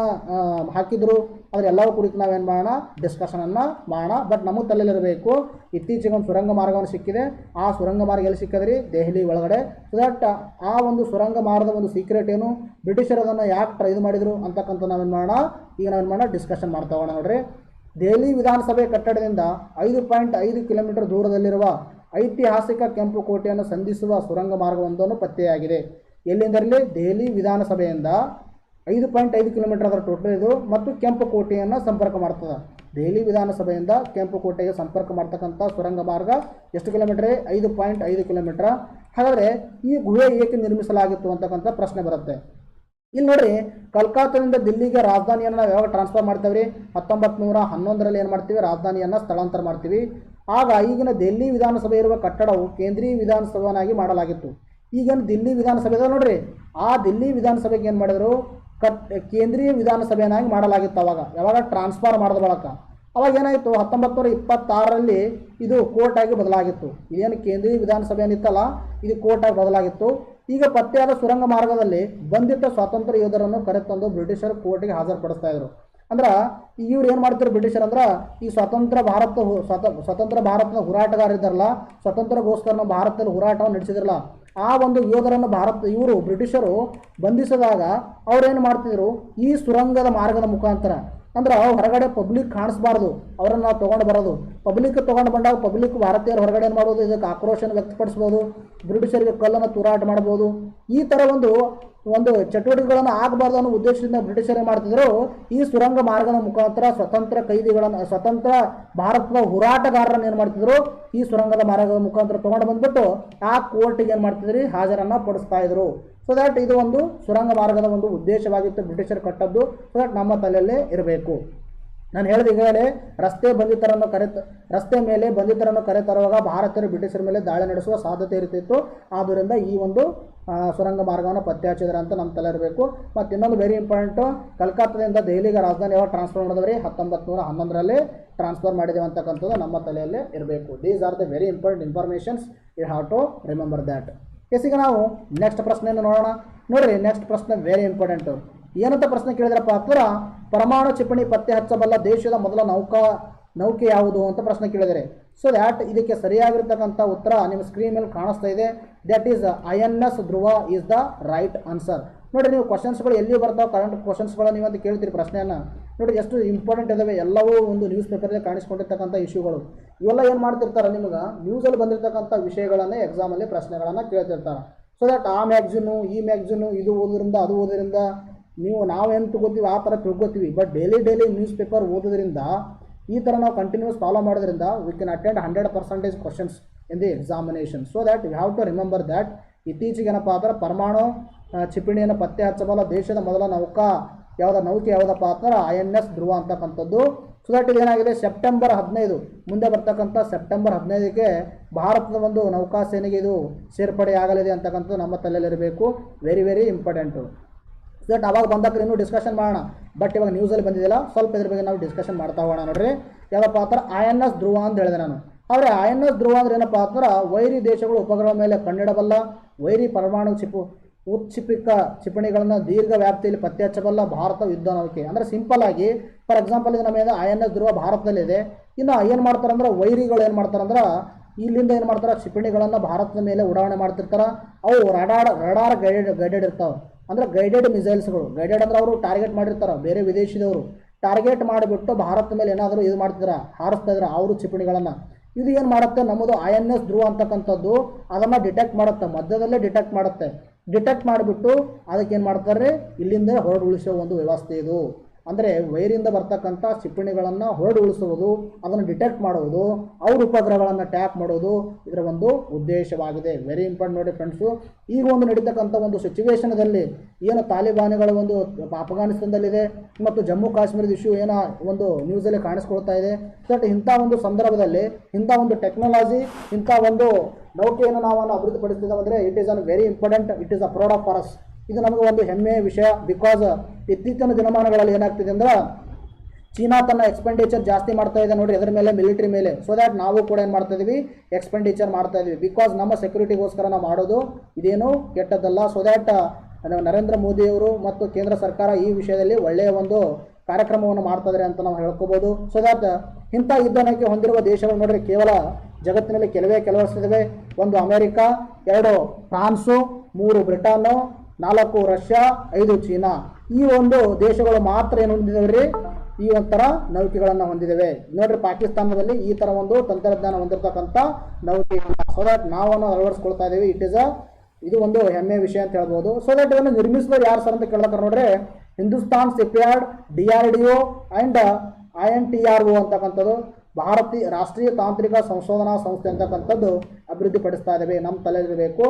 ಹಾಕಿದ್ರು, ಅದರೆಲ್ಲವೂ ಕುರಿತು ನಾವೇನು ಮಾಡೋಣ, ಡಿಸ್ಕಷನನ್ನು ಮಾಡೋಣ. ಬಟ್ ನಮಗೆ ತಲೆಯಲ್ಲಿರಬೇಕು, ಇತ್ತೀಚೆಗೆ ಒಂದು ಸುರಂಗ ಮಾರ್ಗವನ್ನು ಸಿಕ್ಕಿದೆ. ಆ ಸುರಂಗ ಮಾರ್ಗ ಎಲ್ಲಿ ಸಿಕ್ಕಿದ್ರಿ, ದೆಹಲಿ ಒಳಗಡೆ. ಸೊ ದ್ಯಾಟ್ ಆ ಒಂದು ಸುರಂಗ ಮಾರ್ಗದ ಒಂದು ಸೀಕ್ರೆಟ್ ಏನು, ಬ್ರಿಟಿಷರು ಅದನ್ನು ಯಾಕೆ ಇದು ಮಾಡಿದರು ಅಂತಕ್ಕಂಥ ನಾವೇನು ಮಾಡೋಣ, ಈಗ ನಾವೇನು ಮಾಡೋಣ, ಡಿಸ್ಕಷನ್ ಮಾಡ್ತಾ ಹೋಗೋಣ ನೋಡ್ರಿ. ದೆಹಲಿ ವಿಧಾನಸಭೆ ಕಟ್ಟಡದಿಂದ 5.5 ಕಿಲೋಮೀಟರ್ ದೂರದಲ್ಲಿರುವ ಐತಿಹಾಸಿಕ ಕೆಂಪು ಕೋಟೆಯನ್ನು ಸಂಧಿಸುವ ಸುರಂಗ ಮಾರ್ಗವೊಂದನ್ನು ಪತ್ತೆಯಾಗಿದೆ. ಎಲ್ಲಿಂದರಲ್ಲಿ, ದೆಹಲಿ ವಿಧಾನಸಭೆಯಿಂದ 5.5 ಕಿಲೋಮೀಟರ್ ಅದರ ಟೋಟಲ್ ಇದು, ಮತ್ತು ಕೆಂಪು ಕೋಟೆಯನ್ನು ಸಂಪರ್ಕ ಮಾಡ್ತದೆ. ದೆಹಲಿ ವಿಧಾನಸಭೆಯಿಂದ ಕೆಂಪು ಕೋಟೆಗೆ ಸಂಪರ್ಕ ಮಾಡ್ತಕ್ಕಂಥ ಸುರಂಗ ಮಾರ್ಗ ಎಷ್ಟು ಕಿಲೋಮೀಟ್ರ್, 5.5 ಕಿಲೋಮೀಟ್ರ್. ಹಾಗಾದರೆ ಈ ಗುಹೆ ಏಕೆ ನಿರ್ಮಿಸಲಾಗಿತ್ತು ಅಂತಕ್ಕಂಥ ಪ್ರಶ್ನೆ ಬರುತ್ತೆ. ಇಲ್ಲಿ ನೋಡ್ರಿ, ಕಲ್ಕತ್ತಾದಿಂದ ದಿಲ್ಲಿಗೆ ರಾಜಧಾನಿಯನ್ನು ನಾವು ಯಾವಾಗ ಟ್ರಾನ್ಸ್ಫರ್ ಮಾಡ್ತೇವೆ, 1911ರಲ್ಲಿ ಏನು ಮಾಡ್ತೀವಿ, ರಾಜಧಾನಿಯನ್ನು ಸ್ಥಳಾಂತರ ಮಾಡ್ತೀವಿ. ಆಗ ಈಗಿನ ದಿಲ್ಲಿ ವಿಧಾನಸಭೆ ಇರುವ ಕಟ್ಟಡವು ಕೇಂದ್ರೀಯ ವಿಧಾನಸಭೆಯನ್ನಾಗಿ ಮಾಡಲಾಗಿತ್ತು. ಈಗೇನು ದಿಲ್ಲಿ ವಿಧಾನಸಭೆ ಇದೆ ನೋಡ್ರಿ, ಆ ದಿಲ್ಲಿ ವಿಧಾನಸಭೆಗೆ ಏನು ಮಾಡಿದ್ರು, ಕೇಂದ್ರೀಯ ವಿಧಾನಸಭೆಯನ್ನಾಗಿ ಮಾಡಲಾಗಿತ್ತು. ಯಾವಾಗ ಟ್ರಾನ್ಸ್ಫರ್ ಮಾಡಿದ ಬಳಕ ಅವಾಗ ಏನಾಯಿತು, 1926ರಲ್ಲಿ ಇದು ಕೋರ್ಟಾಗಿ ಬದಲಾಗಿತ್ತು. ಏನು ಕೇಂದ್ರೀಯ ವಿಧಾನಸಭೆ ಏನಿತ್ತಲ್ಲ, ಇದು ಕೋರ್ಟಾಗಿ ಬದಲಾಗಿತ್ತು. ಈಗ ಪತ್ತೆಯಾದ ಸುರಂಗ ಮಾರ್ಗದಲ್ಲಿ ಬಂಧಿತ ಸ್ವಾತಂತ್ರ್ಯ ಯೋಧರನ್ನು ಕರೆತಂದು ಬ್ರಿಟಿಷರು ಕೋರ್ಟಿಗೆ ಹಾಜರುಪಡಿಸ್ತಾ ಇದ್ರು. ಅಂದ್ರೆ ಇವ್ರು ಏನು ಮಾಡ್ತಾರೆ ಬ್ರಿಟಿಷರ್ ಅಂದ್ರೆ, ಈ ಸ್ವತಂತ್ರ ಭಾರತದ ಹೋರಾಟಗಾರ ಇದ್ದಾರಲ್ಲ, ಸ್ವತಂತ್ರಗೋಸ್ಕರ ಭಾರತದಲ್ಲಿ ಹೋರಾಟವನ್ನು ನಡೆಸಿದ್ರಲ್ಲ, ಆ ಒಂದು ಯೋಧರನ್ನು ಇವರು ಬ್ರಿಟಿಷರು ಬಂಧಿಸಿದಾಗ ಅವ್ರೇನು ಮಾಡ್ತಿದ್ರು, ಈ ಸುರಂಗದ ಮಾರ್ಗದ ಮುಖಾಂತರ, ಅಂದ್ರೆ ಹೊರಗಡೆ ಪಬ್ಲಿಕ್ ಕಾಣಿಸ್ಬಾರ್ದು, ಅವರನ್ನು ನಾವು ತೊಗೊಂಡು ಬರೋದು. ಪಬ್ಲಿಕ್ ತೊಗೊಂಡು ಬಂದಾಗ ಪಬ್ಲಿಕ್ ಭಾರತೀಯರು ಹೊರಗಡೆ ಏನು ಮಾಡ್ಬೋದು, ಇದಕ್ಕೆ ಆಕ್ರೋಶನ ವ್ಯಕ್ತಪಡಿಸ್ಬೋದು, ಬ್ರಿಟಿಷರಿಗೆ ಕಲ್ಲನ್ನು ತೂರಾಟ ಮಾಡ್ಬೋದು. ಈ ಥರ ಒಂದು ಚಟುವಟಿಕೆಗಳನ್ನು ಆಗಬಾರ್ದು ಅನ್ನೋ ಉದ್ದೇಶದಿಂದ ಬ್ರಿಟಿಷರೇ ಮಾಡ್ತಿದ್ರು, ಈ ಸುರಂಗ ಮಾರ್ಗದ ಮುಖಾಂತರ ಸ್ವತಂತ್ರ ಭಾರತದ ಹೋರಾಟಗಾರರನ್ನು ಏನು ಮಾಡ್ತಿದ್ರು, ಈ ಸುರಂಗದ ಮಾರ್ಗದ ಮುಖಾಂತರ ತೊಗೊಂಡು ಬಂದ್ಬಿಟ್ಟು ಆ ಕೋರ್ಟಿಗೆ ಏನು ಮಾಡ್ತಿದ್ರಿ, ಹಾಜರನ್ನು ಪಡಿಸ್ತಾ ಇದ್ರು. ಸೊ ದ್ಯಾಟ್ ಇದು ಒಂದು ಸುರಂಗ ಮಾರ್ಗದ ಒಂದು ಉದ್ದೇಶವಾಗಿತ್ತು, ಬ್ರಿಟಿಷರು ಕಟ್ಟದ್ದು. ಸೊ ದ್ಯಾಟ್ ನಮ್ಮ ತಲೆಯಲ್ಲೇ ಇರಬೇಕು. ನಾನು ಹೇಳಿದ ಈಗಾಗಲೇ ರಸ್ತೆ ಮೇಲೆ ಬಂಧಿತರನ್ನು ಕರೆತರುವಾಗ ಭಾರತೀಯರು ಬ್ರಿಟಿಷರ ಮೇಲೆ ದಾಳಿ ನಡೆಸುವ ಸಾಧ್ಯತೆ ಇರ್ತಿತ್ತು. ಆದ್ದರಿಂದ ಈ ಒಂದು ಸುರಂಗ ಮಾರ್ಗವನ್ನು ಪತ್ತೆ ಹಚ್ಚಿದ್ರೆ ಅಂತ ನಮ್ಮ ತಲೆ ಇರಬೇಕು. ಮತ್ತು ಇನ್ನೊಂದು ವೆರಿ ಇಂಪಾರ್ಟೆಂಟು, ಕಲ್ಕತ್ತಾದಿಂದ ದೆಹಲಿಗೆ ರಾಜಧಾನಿ ಯಾವಾಗ ಟ್ರಾನ್ಸ್ಫರ್ ಮಾಡಿದವ್ರಿ, 1911ರಲ್ಲಿ ಟ್ರಾನ್ಸ್ಫರ್ ಮಾಡಿದ್ದೇವೆ ಅಂತಕ್ಕಂಥದ್ದು ನಮ್ಮ ತಲೆಯಲ್ಲೇ ಇರಬೇಕು. These are the very important informations, you have to remember that. ಈಗ ನಾವು ನೆಕ್ಸ್ಟ್ ಪ್ರಶ್ನೆಯನ್ನು ನೋಡೋಣ. ನೋಡಿರಿ, ನೆಕ್ಸ್ಟ್ ಪ್ರಶ್ನೆ ವೆರಿ ಇಂಪಾರ್ಟೆಂಟು. ಏನಂತ ಪ್ರಶ್ನೆ ಕೇಳಿದ್ರಪ್ಪ ಅಂದ್ರೆ, ಪರಮಾಣು ಕ್ಷಿಪಣಿ ಪತ್ತೆ ಹಚ್ಚಬಲ್ಲ ದೇಶದ ಮೊದಲ ನೌಕೆ ಯಾವುದು ಅಂತ ಪ್ರಶ್ನೆ ಕೇಳಿದರೆ. ಸೊ ದ್ಯಾಟ್ ಇದಕ್ಕೆ ಸರಿಯಾಗಿರ್ತಕ್ಕಂಥ ಉತ್ತರ ನಿಮ್ಮ ಸ್ಕ್ರೀನ್ ಮೇಲೆ ಕಾಣಿಸ್ತಾ ಇದೆ. That is INS Dhruva is the right answer. ನೋಡಿ, ನೀವು ಕ್ವಶನ್ಸ್ಗಳು ಎಲ್ಲಿ ಬರ್ತಾವೆ, ಕರೆಂಟ್ ಕ್ವಶನ್ಸ್ಗಳು ನೀವಂತ ಕೇಳ್ತೀರಿ ಪ್ರಶ್ನೆಯನ್ನು. ನೋಡಿ ಎಷ್ಟು ಇಂಪಾರ್ಟೆಂಟ್ ಇದಾವೆ, ಎಲ್ಲವೂ ಒಂದು ನ್ಯೂಸ್ ಪೇಪರಲ್ಲಿ ಕಾಣಿಸ್ಕೊಂಡಿರ್ತಕ್ಕಂಥ ಇಶ್ಯೂಗಳು. ಇವೆಲ್ಲ ಏನು ಮಾಡ್ತಿರ್ತಾರೆ, ನಿಮ್ಗೆ ನ್ಯೂಸಲ್ಲಿ ಬಂದಿರತಕ್ಕಂಥ ವಿಷಯಗಳನ್ನೇ ಎಕ್ಸಾಮಲ್ಲಿ ಪ್ರಶ್ನೆಗಳನ್ನು ಕೇಳ್ತಿರ್ತಾರೆ. ಸೊ ದ್ಯಾಟ್ ಆ ಮ್ಯಾಗ್ಝಿನು ಈ ಮ್ಯಾಗ್ಝಿನು ಇದು ಓದೋದ್ರಿಂದ ಅದು ಓದೋದ್ರಿಂದ ನಾವೇನು ತಗೋತೀವಿ ಆ ಥರ ತಿಳ್ಕೊತೀವಿ. ಬಟ್ ಡೈಲಿ ನ್ಯೂಸ್ ಪೇಪರ್ ಓದೋದ್ರಿಂದ, ಈ ಥರ ನಾವು ಕಂಟಿನ್ಯೂಸ್ ಫಾಲೋ ಮಾಡೋದ್ರಿಂದ we can attend 100% questions in the examination. So that you have to remember that. ಇತ್ತೀಚೆಗೆ ಏನಪ್ಪ ಅಂದ್ರೆ, ಪರಮಾಣು ಕ್ಷಿಪಣಿಯನ್ನು ಪತ್ತೆ ಹಚ್ಚಬಲ್ಲ ದೇಶದ ಮೊದಲ ನೌಕೆ ಯಾವುದಪ್ಪ ಅಂದ್ರೆ INS ಧ್ರುವ ಅಂತಕ್ಕಂಥದ್ದು. ಸೊ ದ್ಯಾಟ್ ಇದೇನಾಗಿದೆ, ಸೆಪ್ಟೆಂಬರ್ 15 ಮುಂದೆ ಬರ್ತಕ್ಕಂಥ ಸೆಪ್ಟೆಂಬರ್ 15ಕ್ಕೆ ಭಾರತದ ಒಂದು ನೌಕಾ ಸೇನೆಗೆ ಇದು ಸೇರ್ಪಡೆ ಆಗಲಿದೆ ಅಂತಕ್ಕಂಥದ್ದು ನಮ್ಮ ತಲೆಯಲ್ಲಿರಬೇಕು. Very very important. So that ಅವಾಗ ಬಂದಾಗ ಇನ್ನೂ ಡಿಸ್ಕಷನ್ ಮಾಡೋಣ. ಬಟ್ ಇವಾಗ ನ್ಯೂಸಲ್ಲಿ ಬಂದಿದ್ದಿಲ್ಲ, ಸ್ವಲ್ಪ ಇದ್ರ ಬಗ್ಗೆ ನಾವು ಡಿಸ್ಕಷನ್ ಮಾಡ್ತಾ ಹೋಗೋಣ. ನೋಡ್ರಿ, ಯಾವುದಪ್ಪ ಅಂದ್ರೆ INS ಧ್ರುವ ಅಂತ ಹೇಳಿದೆ ನಾನು. ಆದರೆ INS ಧ್ರುವ ಅಂದ್ರೆ ಏನಪ್ಪ ಅಂದ್ರೆ, ವೈರಿ ದೇಶಗಳು ಉಪಗ್ರಹದ ಮೇಲೆ ಕಣ್ಣಿಡಬಲ್ಲ ವೈರಿ ಪರಮಾಣು ಉತ್ಕ್ಷಿಪಿತ ಕ್ಷಿಪಣಿಗಳನ್ನು ದೀರ್ಘ ವ್ಯಾಪ್ತಿಯಲ್ಲಿ ಪತ್ತೆ ಹಚ್ಚಬಲ್ಲ ಭಾರತ ಯುದ್ಧ ನೌಕೆ. ಅಂದರೆ ಸಿಂಪಲ್ ಆಗಿ, ಫಾರ್ ಎಕ್ಸಾಂಪಲ್ ಇದು ನಮ್ಮ INS ಧ್ರುವ ಭಾರತದಲ್ಲಿದೆ. ಇನ್ನು ಏನು ಮಾಡ್ತಾರಂದ್ರೆ, ವೈರಿಗಳು ಏನು ಮಾಡ್ತಾರಂದ್ರೆ, ಇಲ್ಲಿಂದ ಏನು ಮಾಡ್ತಾರೆ, ಕ್ಷಿಪಣಿಗಳನ್ನು ಭಾರತದ ಮೇಲೆ ಉಡಾವಣೆ ಮಾಡ್ತಿರ್ತಾರೆ. ಅವು ರಡಾರ್ ಗೈಡೆಡ್ ಇರ್ತಾವೆ. ಅಂದರೆ ಗೈಡೆಡ್ ಮಿಸೈಲ್ಸ್ಗಳು. ಗೈಡೆಡ್ ಅಂದ್ರೆ ಅವರು ಟಾರ್ಗೆಟ್ ಮಾಡಿರ್ತಾರೆ, ಬೇರೆ ವಿದೇಶಿದವರು ಟಾರ್ಗೆಟ್ ಮಾಡಿಬಿಟ್ಟು ಭಾರತದ ಮೇಲೆ ಏನಾದರೂ ಇದು ಮಾಡ್ತಿದ್ರ, ಹಾರಿಸ್ತಾ ಇದ್ರೆ ಅವರು ಕ್ಷಿಪಣಿಗಳನ್ನು. ಇದು ಏನು ಮಾಡುತ್ತೆ, ನಮ್ಮದು INS ಧ್ರುವ ಅಂತಕ್ಕಂಥದ್ದು ಅದನ್ನು ಡಿಟೆಕ್ಟ್ ಮಾಡುತ್ತೆ, ಮಧ್ಯದಲ್ಲೇ ಡಿಟೆಕ್ಟ್ ಮಾಡುತ್ತೆ. ಡಿಟೆಕ್ಟ್ ಮಾಡಿಬಿಟ್ಟು ಅದಕ್ಕೆ ಏನು ಮಾಡ್ತಾರೆ, ಇಲ್ಲಿಂದ ಹೊರಡು ಉಳಿಸೋ ಒಂದು ವ್ಯವಸ್ಥೆ ಇದು. ಅಂದರೆ ವೈರಿಂದ ಬರ್ತಕ್ಕಂಥ ಕ್ಷಿಪಣಿಗಳನ್ನು ಹೊರಡು ಉಳಿಸುವುದು, ಅದನ್ನು ಡಿಟೆಕ್ಟ್ ಮಾಡುವುದು, ಅವ್ರ ಉಪಗ್ರಹಗಳನ್ನು ಟ್ಯಾಕ್ ಮಾಡೋದು ಇದರ ಒಂದು ಉದ್ದೇಶವಾಗಿದೆ. ವೆರಿ ಇಂಪಾರ್ಟೆಂಟ್ ನೋಡಿ ಫ್ರೆಂಡ್ಸು. ಈಗ ಒಂದು ನಡೀತಕ್ಕಂಥ ಒಂದು ಸಿಚುವೇಶನ್ದಲ್ಲಿ ಏನು ತಾಲಿಬಾನಿಗಳ ಒಂದು ಅಫ್ಘಾನಿಸ್ತಾನದಲ್ಲಿದೆ ಮತ್ತು ಜಮ್ಮು ಕಾಶ್ಮೀರದ ಇಶ್ಯೂ ಏನೋ ಒಂದು ನ್ಯೂಸಲ್ಲಿ ಕಾಣಿಸ್ಕೊಳ್ತಾ ಇದೆ. ಬಟ್ ಇಂಥ ಒಂದು ಸಂದರ್ಭದಲ್ಲಿ ಇಂಥ ಒಂದು ಟೆಕ್ನಾಲಜಿ, ಇಂಥ ಒಂದು ನೌಕೆಯನ್ನು ನಾವು ಅಭಿವೃದ್ಧಿಪಡಿಸ್ತಿದ್ದೇವೆ ಅಂದರೆ it is an very important, it is a proud of for us. ಇದು ನಮಗೆ ಒಂದು ಹೆಮ್ಮೆಯ ವಿಷಯ. ಬಿಕಾಸ್ ಇತ್ತೀಚಿನ ದಿನಮಾನಗಳಲ್ಲಿ ಏನಾಗ್ತಿದೆ ಅಂದ್ರೆ ಚೀನಾ ತನ್ನ ಎಕ್ಸ್ಪೆಂಡಿಚರ್ ಜಾಸ್ತಿ ಮಾಡ್ತಾ ಇದೆ ನೋಡ್ರಿ ಅದರ ಮೇಲೆ, ಮಿಲಿಟರಿ ಮೇಲೆ. ಸೊ ದ್ಯಾಟ್ ನಾವು ಕೂಡ ಏನು ಮಾಡ್ತಾ ಇದೀವಿ, ಎಕ್ಸ್ಪೆಂಡಿಚರ್ ಮಾಡ್ತಾ ಇದೀವಿ. ಬಿಕಾಸ್ ನಮ್ಮ ಸೆಕ್ಯೂರಿಟಿಗೋಸ್ಕರ ನಾವು ಮಾಡೋದು ಇದೇನು ಕೆಟ್ಟದ್ದಲ್ಲ. ಸೊ ದ್ಯಾಟ್ ನರೇಂದ್ರ ಮೋದಿಯವರು ಮತ್ತು ಕೇಂದ್ರ ಸರ್ಕಾರ ಈ ವಿಷಯದಲ್ಲಿ ಒಳ್ಳೆಯ ಒಂದು ಕಾರ್ಯಕ್ರಮವನ್ನು ಮಾಡ್ತಾ ಇದ್ದಾರೆ ಅಂತ ನಾವು ಹೇಳ್ಕೋಬೋದು. ಸೊ ದ್ಯಾಟ್ ಇಂಥ ಯುದ್ಧನಕ್ಕೆ ಹೊಂದಿರುವ ದೇಶಗಳು ನೋಡ್ರಿ ಕೇವಲ ಜಗತ್ತಿನಲ್ಲಿ ಕೆಲವಷ್ಟಿವೆ. ಒಂದು ಅಮೆರಿಕ, 2 ಫ್ರಾನ್ಸು, 3 ಬ್ರಿಟನ್ನು, 4 ರಷ್ಯಾ, 5 ಚೀನಾ. ಈ ಒಂದು ದೇಶಗಳು ಮಾತ್ರ ಏನು ಹೊಂದಿದವ್ರಿ, ಈ ಒಂಥರ ನೌಕೆಗಳನ್ನು ಹೊಂದಿದ್ದೇವೆ ನೋಡ್ರಿ. ಪಾಕಿಸ್ತಾನದಲ್ಲಿ ಈ ಥರ ಒಂದು ತಂತ್ರಜ್ಞಾನ ಹೊಂದಿರತಕ್ಕಂಥ ನೌಕೆ. ಸೊ ದ್ಯಾಟ್ ನಾವು ಅಳವಡಿಸ್ಕೊಳ್ತಾ ಇದ್ದೀವಿ. ಇದು ಒಂದು ಹೆಮ್ಮೆಯ ವಿಷಯ ಅಂತ ಹೇಳ್ಬೋದು. ಸೊ ದ್ಯಾಟ್ ಇದನ್ನು ನಿರ್ಮಿಸಿದವರು ಯಾರು ಸರ್ ಅಂತ ಕೇಳ್ತಾರೆ ನೋಡ್ರಿ, Hindustan shipyard, DRDO and INTRO ಅಂತಕ್ಕಂಥದ್ದು ಭಾರತೀಯ ರಾಷ್ಟ್ರೀಯ ತಾಂತ್ರಿಕ ಸಂಶೋಧನಾ ಸಂಸ್ಥೆ ಅಂತಕ್ಕಂಥದ್ದು ಅಭಿವೃದ್ಧಿಪಡಿಸ್ತಾ ಇದ್ದೇವೆ. ನಮ್ಮ ತಲೆಯಲ್ಲಿರಬೇಕು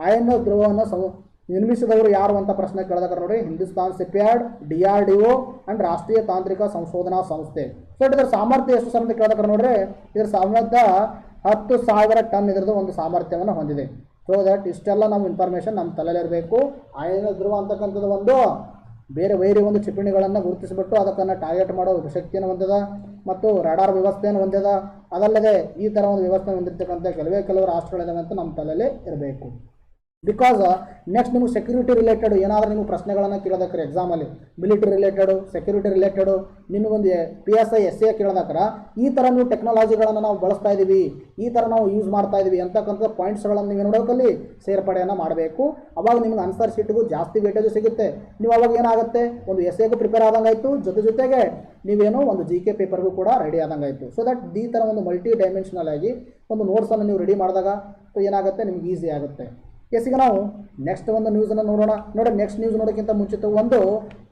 INS ಧ್ರುವವನ್ನು ನಿರ್ಮಿಸಿದವರು ಯಾರು ಅಂತ ಪ್ರಶ್ನೆ ಕೇಳಿದಾಗ ನೋಡಿ, ಹಿಂದೂಸ್ತಾನ್ ಶಿಪ್ಯಾರ್ಡ್, DRDO ಆ್ಯಂಡ್ ರಾಷ್ಟ್ರೀಯ ತಾಂತ್ರಿಕ ಸಂಶೋಧನಾ ಸಂಸ್ಥೆ. ಸೊ ಇದರ ಸಾಮರ್ಥ್ಯ ಎಷ್ಟು ಸರ್ ಅಂತ ಕೇಳಿದಾಗ ನೋಡ್ರಿ, ಇದರ ಸಾಮರ್ಥ್ಯ 10,000 ಟನ್ ಇದರದ್ದು ಒಂದು ಸಾಮರ್ಥ್ಯವನ್ನು ಹೊಂದಿದೆ. ಸೊ ದ್ಯಾಟ್ ಇಷ್ಟೆಲ್ಲ ನಮ್ಮ ಇನ್ಫಾರ್ಮೇಷನ್ ನಮ್ಮ ತಲೆಯಲ್ಲಿರಬೇಕು. INS ಧ್ರುವ ಅಂತಕ್ಕಂಥದ್ದು ಒಂದು ಬೇರೆ ವೈರಿ ಒಂದು ಕ್ಷಿಪಣಿಗಳನ್ನು ಗುರುತಿಸಿಬಿಟ್ಟು ಅದಕ್ಕನ್ನು ಟಾರ್ಗೆಟ್ ಮಾಡೋ ಶಕ್ತಿಯನ್ನು ಹೊಂದಿದ ಮತ್ತು ರಡಾರ್ ವ್ಯವಸ್ಥೆಯನ್ನು ಹೊಂದಿದ. ಅದಲ್ಲದೆ ಈ ಥರ ಒಂದು ವ್ಯವಸ್ಥೆ ಹೊಂದಿರತಕ್ಕಂಥ ಕೆಲವು ರಾಷ್ಟ್ರಗಳಿದಾವೆ ಅಂತ ನಮ್ಮ ತಲೆಯಲ್ಲೇ ಇರಬೇಕು. ಬಿಕಾಸ್ ನೆಕ್ಸ್ಟ್ ನಿಮಗೆ ಸೆಕ್ಯೂರಿಟಿ ರಿಲೇಟೆಡ್ ಏನಾದರೂ ನಿಮಗೆ ಪ್ರಶ್ನೆಗಳನ್ನು ಕೇಳೋದಕ್ರೆ ಎಕ್ಸಾಮಲ್ಲಿ, ಮಿಲಿಟರಿ ರಿಲೇಟೆಡು, ಸೆಕ್ಯೂರಿಟಿ ರಿಲೇಟೆಡು, ನಿಮಗೊಂದು PSI SA ಕೇಳೋದಕ್ರ ಈ ಥರ ನೀವು ಟೆಕ್ನಾಲಜಿಗಳನ್ನು ನಾವು ಬಳಸ್ತಾ ಇದ್ದೀವಿ, ಈ ಥರ ನಾವು ಯೂಸ್ ಮಾಡ್ತಾ ಇದ್ದೀವಿ ಅಂತಕ್ಕಂಥ ಪಾಯಿಂಟ್ಸ್ಗಳನ್ನು ನೀವು ನೋಡೋಕಲ್ಲಿ ಸೇರ್ಪಡೆಯನ್ನು ಮಾಡಬೇಕು. ಅವಾಗ ನಿಮ್ಗೆ ಆನ್ಸರ್ ಶೀಟ್ಗೂ ಜಾಸ್ತಿ ವೇಟೇಜು ಸಿಗುತ್ತೆ. ನೀವು ಅವಾಗ ಏನಾಗುತ್ತೆ, ಒಂದು SAಗೂ ಪ್ರಿಪೇರ್ ಆದಂಗಾಯಿತು, ಜೊತೆಗೆ ನೀವೇನು ಒಂದು GK ಪೇಪರ್ಗೂ ಕೂಡ ರೆಡಿ ಆದಂಗಾಯಿತು. ಸೊ ದಟ್ ಈ ಥರ ಒಂದು ಮಲ್ಟಿ ಡೈಮೆನ್ಷನಲ್ ಆಗಿ ಒಂದು ನೋಟ್ಸನ್ನು ನೀವು ರೆಡಿ ಮಾಡಿದಾಗ ಏನಾಗುತ್ತೆ, ನಿಮ್ಗೆ ಈಸಿ ಆಗುತ್ತೆ. ಈಗ ನಾವು ನೆಕ್ಸ್ಟ್ ಒಂದು ನ್ಯೂಸನ್ನು ನೋಡೋಣ. ನೋಡಿ, ನೆಕ್ಸ್ಟ್ ನ್ಯೂಸ್ ನೋಡೋಕ್ಕಿಂತ ಮುಂಚಿತ ಒಂದು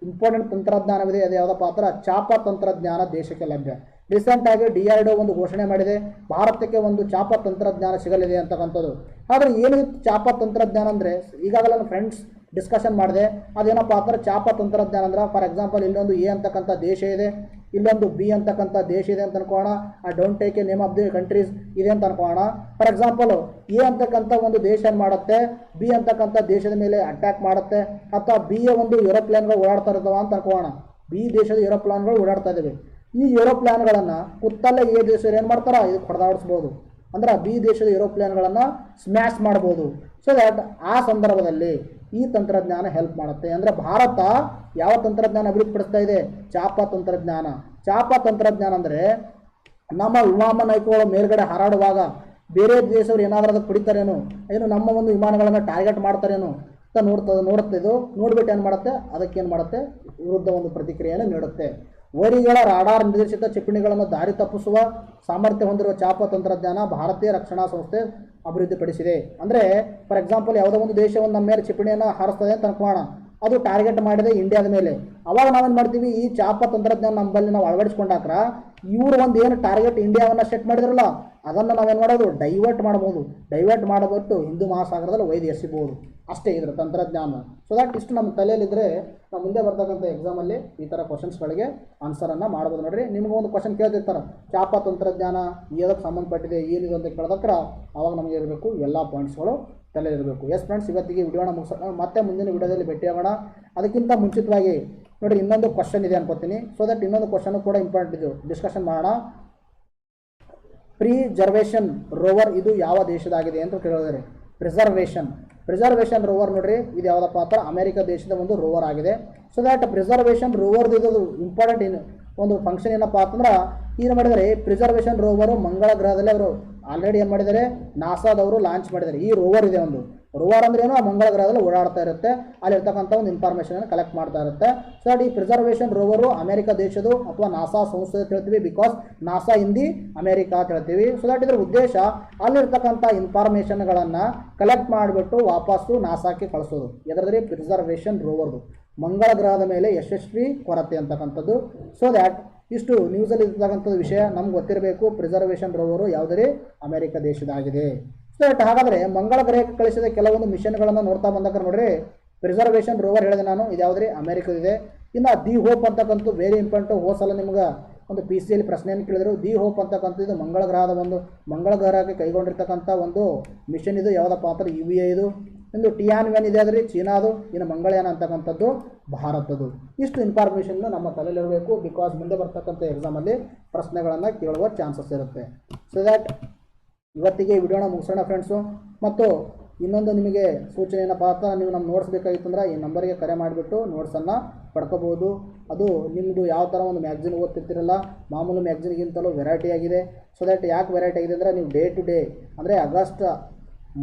ಇಂಪಾರ್ಟೆಂಟ್ ತಂತ್ರಜ್ಞಾನವಿದೆ. ಅದು ಯಾವುದಪ್ಪ ಅಂದ್ರೆ ಚಾಪ ತಂತ್ರಜ್ಞಾನ ದೇಶಕ್ಕೆ ಲಭ್ಯ. ರೀಸೆಂಟಾಗಿ DRDO ಒಂದು ಘೋಷಣೆ ಮಾಡಿದೆ, ಭಾರತಕ್ಕೆ ಒಂದು ಚಾಪ ತಂತ್ರಜ್ಞಾನ ಸಿಗಲಿದೆ ಅಂತಕ್ಕಂಥದ್ದು. ಆದರೆ ಏನು ಚಾಪ ತಂತ್ರಜ್ಞಾನ ಅಂದರೆ, ಈಗಾಗಲೇ ನನ್ನ ಫ್ರೆಂಡ್ಸ್ ಡಿಸ್ಕಷನ್ ಮಾಡಿದೆ. ಅದೇನಪ್ಪ ಅಂದ್ರೆ ಚಾಪ ತಂತ್ರಜ್ಞಾನ ಅಂದ್ರೆ, ಫಾರ್ ಎಕ್ಸಾಂಪಲ್ ಇಲ್ಲೊಂದು A ಅಂತಕ್ಕಂಥ ದೇಶ ಇದೆ, ಇಲ್ಲೊಂದು B ಅಂತಕ್ಕಂಥ ದೇಶ ಇದೆ ಅಂತ ಅನ್ಕೋಣ. I don't take a name of the countries ಇದೆ ಅಂತ ಅನ್ಕೋಣ. ಫಾರ್ ಎಕ್ಸಾಂಪಲ್ A ಅಂತಕ್ಕಂಥ ಒಂದು ದೇಶ ಏನು ಮಾಡುತ್ತೆ, B ಅಂತಕ್ಕಂಥ ದೇಶದ ಮೇಲೆ ಅಟ್ಯಾಕ್ ಮಾಡುತ್ತೆ, ಅಥವಾ B ಒಂದು ಏರೋಪ್ಲೇನ್ಗಳು ಓಡಾಡ್ತಾ ಇರ್ತಾವ ಅಂತ ಅನ್ಕೋಣ. B ದೇಶದ ಏರೋಪ್ಲೇನ್ಗಳು ಓಡಾಡ್ತಾ ಇದ್ದಾವೆ. ಈ ಏರೋಪ್ಲೇನ್ಗಳನ್ನು ಕುತ್ತಲ್ಲೇ A ದೇಶದವ್ರು ಏನು ಮಾಡ್ತಾರ, ಇದಕ್ಕೆ ಹೊಡೆದಾಡಿಸ್ಬೋದು. ಅಂದ್ರೆ B ದೇಶದ ಏರೋಪ್ಲೇನ್ಗಳನ್ನು ಸ್ಮ್ಯಾಶ್ ಮಾಡ್ಬೋದು. ಸೊ ದ್ಯಾಟ್ ಆ ಸಂದರ್ಭದಲ್ಲಿ ಈ ತಂತ್ರಜ್ಞಾನ ಹೆಲ್ಪ್ ಮಾಡುತ್ತೆ. ಅಂದರೆ ಭಾರತ ಯಾವ ತಂತ್ರಜ್ಞಾನ ಅಭಿವೃದ್ಧಿಪಡಿಸ್ತಾ ಇದೆ, ಚಾಪ ತಂತ್ರಜ್ಞಾನ. ಚಾಪ ತಂತ್ರಜ್ಞಾನ ಅಂದರೆ ನಮ್ಮ ವಿಮಾನ ನೌಕೆಗಳು ಮೇಲ್ಗಡೆ ಹಾರಾಡುವಾಗ ಬೇರೆ ದೇಶವರು ಏನಾದರೂ ಅದಕ್ಕೆ ಕುಡಿತಾರೇನು, ಏನು ನಮ್ಮ ಒಂದು ವಿಮಾನಗಳನ್ನು ಟಾರ್ಗೆಟ್ ಮಾಡ್ತಾರೇನು ಅಂತ ನೋಡುತ್ತೆ. ಇದು ನೋಡ್ಬಿಟ್ಟು ಏನು ಮಾಡುತ್ತೆ, ಅದಕ್ಕೇನು ಮಾಡುತ್ತೆ, ವಿರುದ್ಧ ಒಂದು ಪ್ರತಿಕ್ರಿಯೆಯನ್ನು ನೀಡುತ್ತೆ. ವೈರಿಗಳ ರಾಡಾರ್ ನಿರ್ದೇಶಿತ ಕ್ಷಿಪಣಿಗಳನ್ನು ದಾರಿ ತಪ್ಪಿಸುವ ಸಾಮರ್ಥ್ಯ ಹೊಂದಿರುವ ಚಾಪ ತಂತ್ರಜ್ಞಾನ ಭಾರತೀಯ ರಕ್ಷಣಾ ಸಂಸ್ಥೆ ಅಭಿವೃದ್ಧಿಪಡಿಸಿದೆ. ಅಂದರೆ ಫಾರ್ ಎಕ್ಸಾಂಪಲ್ ಯಾವುದೋ ಒಂದು ದೇಶವನ್ನು ನಮ್ಮ ಮೇಲೆ ಕ್ಷಿಪಣಿಯನ್ನು ಹಾರಿಸ್ತದೆ ಅಂತ ಅನ್ಕೋಣ, ಅದು ಟಾರ್ಗೆಟ್ ಮಾಡಿದೆ ಇಂಡಿಯಾದ ಮೇಲೆ. ಅವಾಗ ನಾವೇನು ಮಾಡ್ತೀವಿ, ಈ ಚಾಪ ತಂತ್ರಜ್ಞಾನ ನಮ್ಮಲ್ಲಿ ನಾವು ಅಳವಡಿಸ್ಕೊಂಡಾಕ್ರ ಇವರು ಒಂದು ಏನು ಟಾರ್ಗೆಟ್ ಇಂಡಿಯಾವನ್ನು ಸೆಟ್ ಮಾಡಿದ್ರಲ್ಲ ಅದನ್ನು ನಾವೇನು ಮಾಡೋದು, ಡೈವರ್ಟ್ ಮಾಡ್ಬೋದು. ಡೈವರ್ಟ್ ಮಾಡಬಿಟ್ಟು ಹಿಂದೂ ಮಹಾಸಾಗರದಲ್ಲಿ ಒಯ್ದು ಎಸಿಬೋದು. ಅಷ್ಟೇ ಇದರ ತಂತ್ರಜ್ಞಾನ. ಸೊ ದ್ಯಾಟ್ ಇಷ್ಟು ನಮ್ಮ ತಲೆಯಲ್ಲಿದ್ದರೆ ನಾವು ಮುಂದೆ ಬರ್ತಕ್ಕಂಥ ಎಕ್ಸಾಮಲ್ಲಿ ಈ ಥರ ಕ್ವಶನ್ಸ್ಗಳಿಗೆ ಆನ್ಸರನ್ನು ಮಾಡ್ಬೋದು. ನೋಡಿರಿ, ನಿಮ್ಗೆ ಒಂದು ಕ್ವಶನ್ ಕೇಳ್ತಿರ್ತಾರೆ, ಚಾಪ ತಂತ್ರಜ್ಞಾನ ಏನಕ್ಕೆ ಸಂಬಂಧಪಟ್ಟಿದೆ, ಏನಿದೆ ಅಂತ ಕೇಳೋದಕ್ರ ಅವಾಗ ನಮಗೆ ಇರಬೇಕು ಎಲ್ಲ ಪಾಯಿಂಟ್ಸ್ಗಳು ತಲೆಯಲ್ಲಿರಬೇಕು. ಎಸ್ ಫ್ರೆಂಡ್ಸ್, ಇವತ್ತಿಗೆ ವಿಡಿಯೋನ ಮುಗಿಸೋಣ. ಮತ್ತೆ ಮುಂದಿನ ವಿಡಿಯೋದಲ್ಲಿ ಭೇಟಿಯಾಗೋಣ. ಅದಕ್ಕಿಂತ ಮುಂಚಿತವಾಗಿ ನೋಡಿ, ಇನ್ನೊಂದು ಕ್ವಶನ್ ಇದೆ ಅನ್ಕೋತೀನಿ. ಸೊ ದಟ್ ಇನ್ನೊಂದು ಕ್ವಶನ್ ಕೂಡ ಇಂಪಾರ್ಟೆಂಟ್ ಇದು, ಡಿಸ್ಕಷನ್ ಮಾಡೋಣ. ಪ್ರಿಸರ್ವೇಷನ್ ರೋವರ್ ಇದು ಯಾವ ದೇಶದಾಗಿದೆ ಅಂತ ಕೇಳಿದರೆ, ಪ್ರಿಸರ್ವೇಷನ್ ರೋವರ್ ನೋಡ್ರಿ, ಇದು ಯಾವುದಪ್ಪ ಅಂತ ಅಮೆರಿಕ ದೇಶದ ಒಂದು ರೋವರ್ ಆಗಿದೆ. ಸೊ ದ್ಯಾಟ್ ಪ್ರಿಸರ್ವೇಷನ್ ರೋವರ್ದು ಇದು ಇಂಪಾರ್ಟೆಂಟ್ ಒಂದು ಫಂಕ್ಷನ್ ಏನಪ್ಪ ಅಂತಂದ್ರೆ, ಏನು ಮಾಡಿದರೆ ಪ್ರಿಸರ್ವೇಷನ್ ರೋವರು ಮಂಗಳ ಗ್ರಹದಲ್ಲಿ ಅವರು ಆಲ್ರೆಡಿ ಏನು ಮಾಡಿದ್ದಾರೆ, ನಾಸಾದವರು ಲಾಂಚ್ ಮಾಡಿದ್ದಾರೆ. ಈ ರೋವರ್ ಇದೆ ಒಂದು, ರೋವರ್ ಅಂದ್ರೆ ಏನು, ಆ ಮಂಗಳ ಗ್ರಹದಲ್ಲಿ ಓಡಾಡ್ತಾ ಇರುತ್ತೆ, ಅಲ್ಲಿರ್ತಕ್ಕಂಥ ಒಂದು ಇನ್ಫಾರ್ಮೇಷನ್ ಕಲೆಕ್ಟ್ ಮಾಡ್ತಾ ಇರುತ್ತೆ. ಸೊ ದಟ್ ಈ ಪ್ರಿಸರ್ವೇಷನ್ ರೋವರು ಅಮೆರಿಕ ದೇಶದ್ದು ಅಥವಾ ನಾಸಾ ಸಂಸ್ಥೆ ಅಂತ ಹೇಳ್ತೀವಿ, ಬಿಕಾಸ್ ನಾಸಾ ಹಿಂದಿ ಅಮೆರಿಕ ಅಂತ ಹೇಳ್ತೀವಿ. ಸೊ ದಟ್ ಇದರ ಉದ್ದೇಶ ಅಲ್ಲಿರ್ತಕ್ಕಂಥ ಇನ್ಫಾರ್ಮೇಷನ್ಗಳನ್ನು ಕಲೆಕ್ಟ್ ಮಾಡಿಬಿಟ್ಟು ವಾಪಸ್ಸು ನಾಸಾಕ್ಕೆ ಕಳಿಸೋದು. ಎದರದ್ರಿ ಪ್ರಿಸರ್ವೇಷನ್ ರೋವರ್ದು ಮಂಗಳ ಗ್ರಹದ ಮೇಲೆ ಯಶಸ್ವಿ ಕೊರತೆ ಅಂತಕ್ಕಂಥದ್ದು. ಸೊ ದ್ಯಾಟ್ ಇಷ್ಟು ನ್ಯೂಸಲ್ಲಿ ಇರ್ತಕ್ಕಂಥದ್ದು ವಿಷಯ ನಮ್ಗೆ ಗೊತ್ತಿರಬೇಕು. ಪ್ರಿಸರ್ವೇಷನ್ ರೋವರು ಯಾವುದೇ ಅಮೆರಿಕ ದೇಶದಾಗಿದೆ. ಸೊ ದಟ್ ಹಾಗಾದರೆ ಮಂಗಳ ಗ್ರಹಕ್ಕೆ ಕಳಿಸಿದ ಕೆಲವೊಂದು ಮಿಷನ್ಗಳನ್ನು ನೋಡ್ತಾ ಬಂದಾಗ ನೋಡ್ರಿ, ಪ್ರಿಸರ್ವೇಷನ್ ರೋವರ್ ಹೇಳಿದೆ ನಾನು, ಇದು ಯಾವುದ್ರಿ ಅಮೆರಿಕದಿದೆ. ಇನ್ನು ದಿ ಹೋಪ್ ಅಂತಕ್ಕಂಥ ವೆರಿ ಇಂಪಾರ್ಟೆಂಟ್. ಹೋಸಲ ನಿಮ್ಗೆ ಒಂದು ಪಿ ಸಿ ಎಲ್ಲಿ ಪ್ರಶ್ನೆಯನ್ನು ಕೇಳಿದ್ರು. ದಿ ಹೋಪ್ ಅಂತಕ್ಕಂಥದ್ದು ಮಂಗಳ ಗ್ರಹದ ಒಂದು ಮಂಗಳ ಗ್ರಹಕ್ಕೆ ಕೈಗೊಂಡಿರ್ತಕ್ಕಂಥ ಒಂದು ಮಿಷನ್. ಇದು ಯಾವುದಪ್ಪ ಅಂತ UVA ಇದು. ಒಂದು ಟಿಯಾನ್ವೆನ್ ಇದೆ ಅದ್ರಿ ಚೀನಾದು. ಇನ್ನು ಮಂಗಳಯಾನ ಅಂತಕ್ಕಂಥದ್ದು ಭಾರತದ್ದು. ಇಷ್ಟು ಇನ್ಫಾರ್ಮೇಷನ್ ನಮ್ಮ ತಲೆಯಲ್ಲಿರಬೇಕು, ಬಿಕಾಸ್ ಮುಂದೆ ಬರ್ತಕ್ಕಂಥ ಎಕ್ಸಾಮಲ್ಲಿ ಪ್ರಶ್ನೆಗಳನ್ನು ಕೇಳುವ ಚಾನ್ಸಸ್ ಇರುತ್ತೆ. ಸೊ ದ್ಯಾಟ್ ಇವತ್ತಿಗೆ ವಿಡಿಯೋನ ಮುಗಿಸೋಣ ಫ್ರೆಂಡ್ಸು. ಮತ್ತು ಇನ್ನೊಂದು ನಿಮಗೆ ಸೂಚನೆ ಏನಪ್ಪ ಅಂತ, ನೀವು ನಮ್ಮ ನೋಟ್ಸ್ ಬೇಕಾಗಿತ್ತಂದ್ರೆ ಈ ನಂಬರ್ಗೆ ಕರೆ ಮಾಡಿಬಿಟ್ಟು ನೋಟ್ಸನ್ನು ಪಡ್ಕೋಬೋದು. ಅದು ನಿಮ್ಮದು ಯಾವ ಥರ ಒಂದು ಮ್ಯಾಗ್ಝಿನ್ ಓದ್ತಿರ್ತಿರಲ್ಲ, ಮಾಮೂಲು ಮ್ಯಾಗ್ಝಿನ್ಗಿಂತಲೂ ವೆರೈಟಿ ಆಗಿದೆ. ಸೊ ದ್ಯಾಟ್ ಯಾಕೆ ವೆರೈಟಿ ಆಗಿದೆ ಅಂದರೆ, ನೀವು ಡೇ ಟು ಡೇ ಅಂದರೆ ಆಗಸ್ಟ್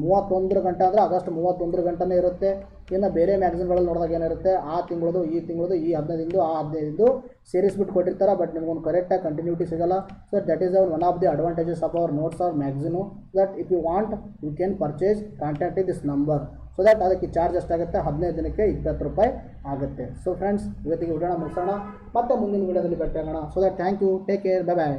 31 ಗಂಟೆ ಅಂದರೆ ಆಗಸ್ಟ್ 31 ಗಂಟೆನೇ ಇರುತ್ತೆ. ಇನ್ನು ಬೇರೆ ಮ್ಯಾಗ್ಝಿನ್ಗಳಲ್ಲಿ ನೋಡಿದಾಗ ಏನಿರುತ್ತೆ, ಆ ತಿಂಗಳದು ಈ ತಿಂಗಳದು ಈ 15 ಆ 15 ಸೇರಿಸ್ಬಿಟ್ಟು ಕೊಟ್ಟಿರ್ತಾರೆ, ಬಟ್ ನಿಮ್ಗೊಂದು ಕರೆಕ್ಟಾಗಿ ಕಂಟಿನ್ಯೂಟಿ ಸಿಗೋಲ್ಲ. So that is one of the advantages of our notes or magazine. That if you want you can purchase, contact this number. So that ಅದಕ್ಕೆ ಚಾರ್ಜ್ ಎಷ್ಟಾಗುತ್ತೆ, 15 ದಿನಕ್ಕೆ 20 ರೂಪಾಯಿ ಆಗುತ್ತೆ. ಸೊ ಫ್ರೆಂಡ್ಸ್ ಇವತ್ತಿಗೆ ವಿಡಿಯೋನ ಮುಗಿಸೋಣ, ಮತ್ತೆ ಮುಂದಿನ ವಿಡಿಯೋದಲ್ಲಿ ಭೇಟಿ ಆಗೋಣ. So that thank you, take care, bye bye.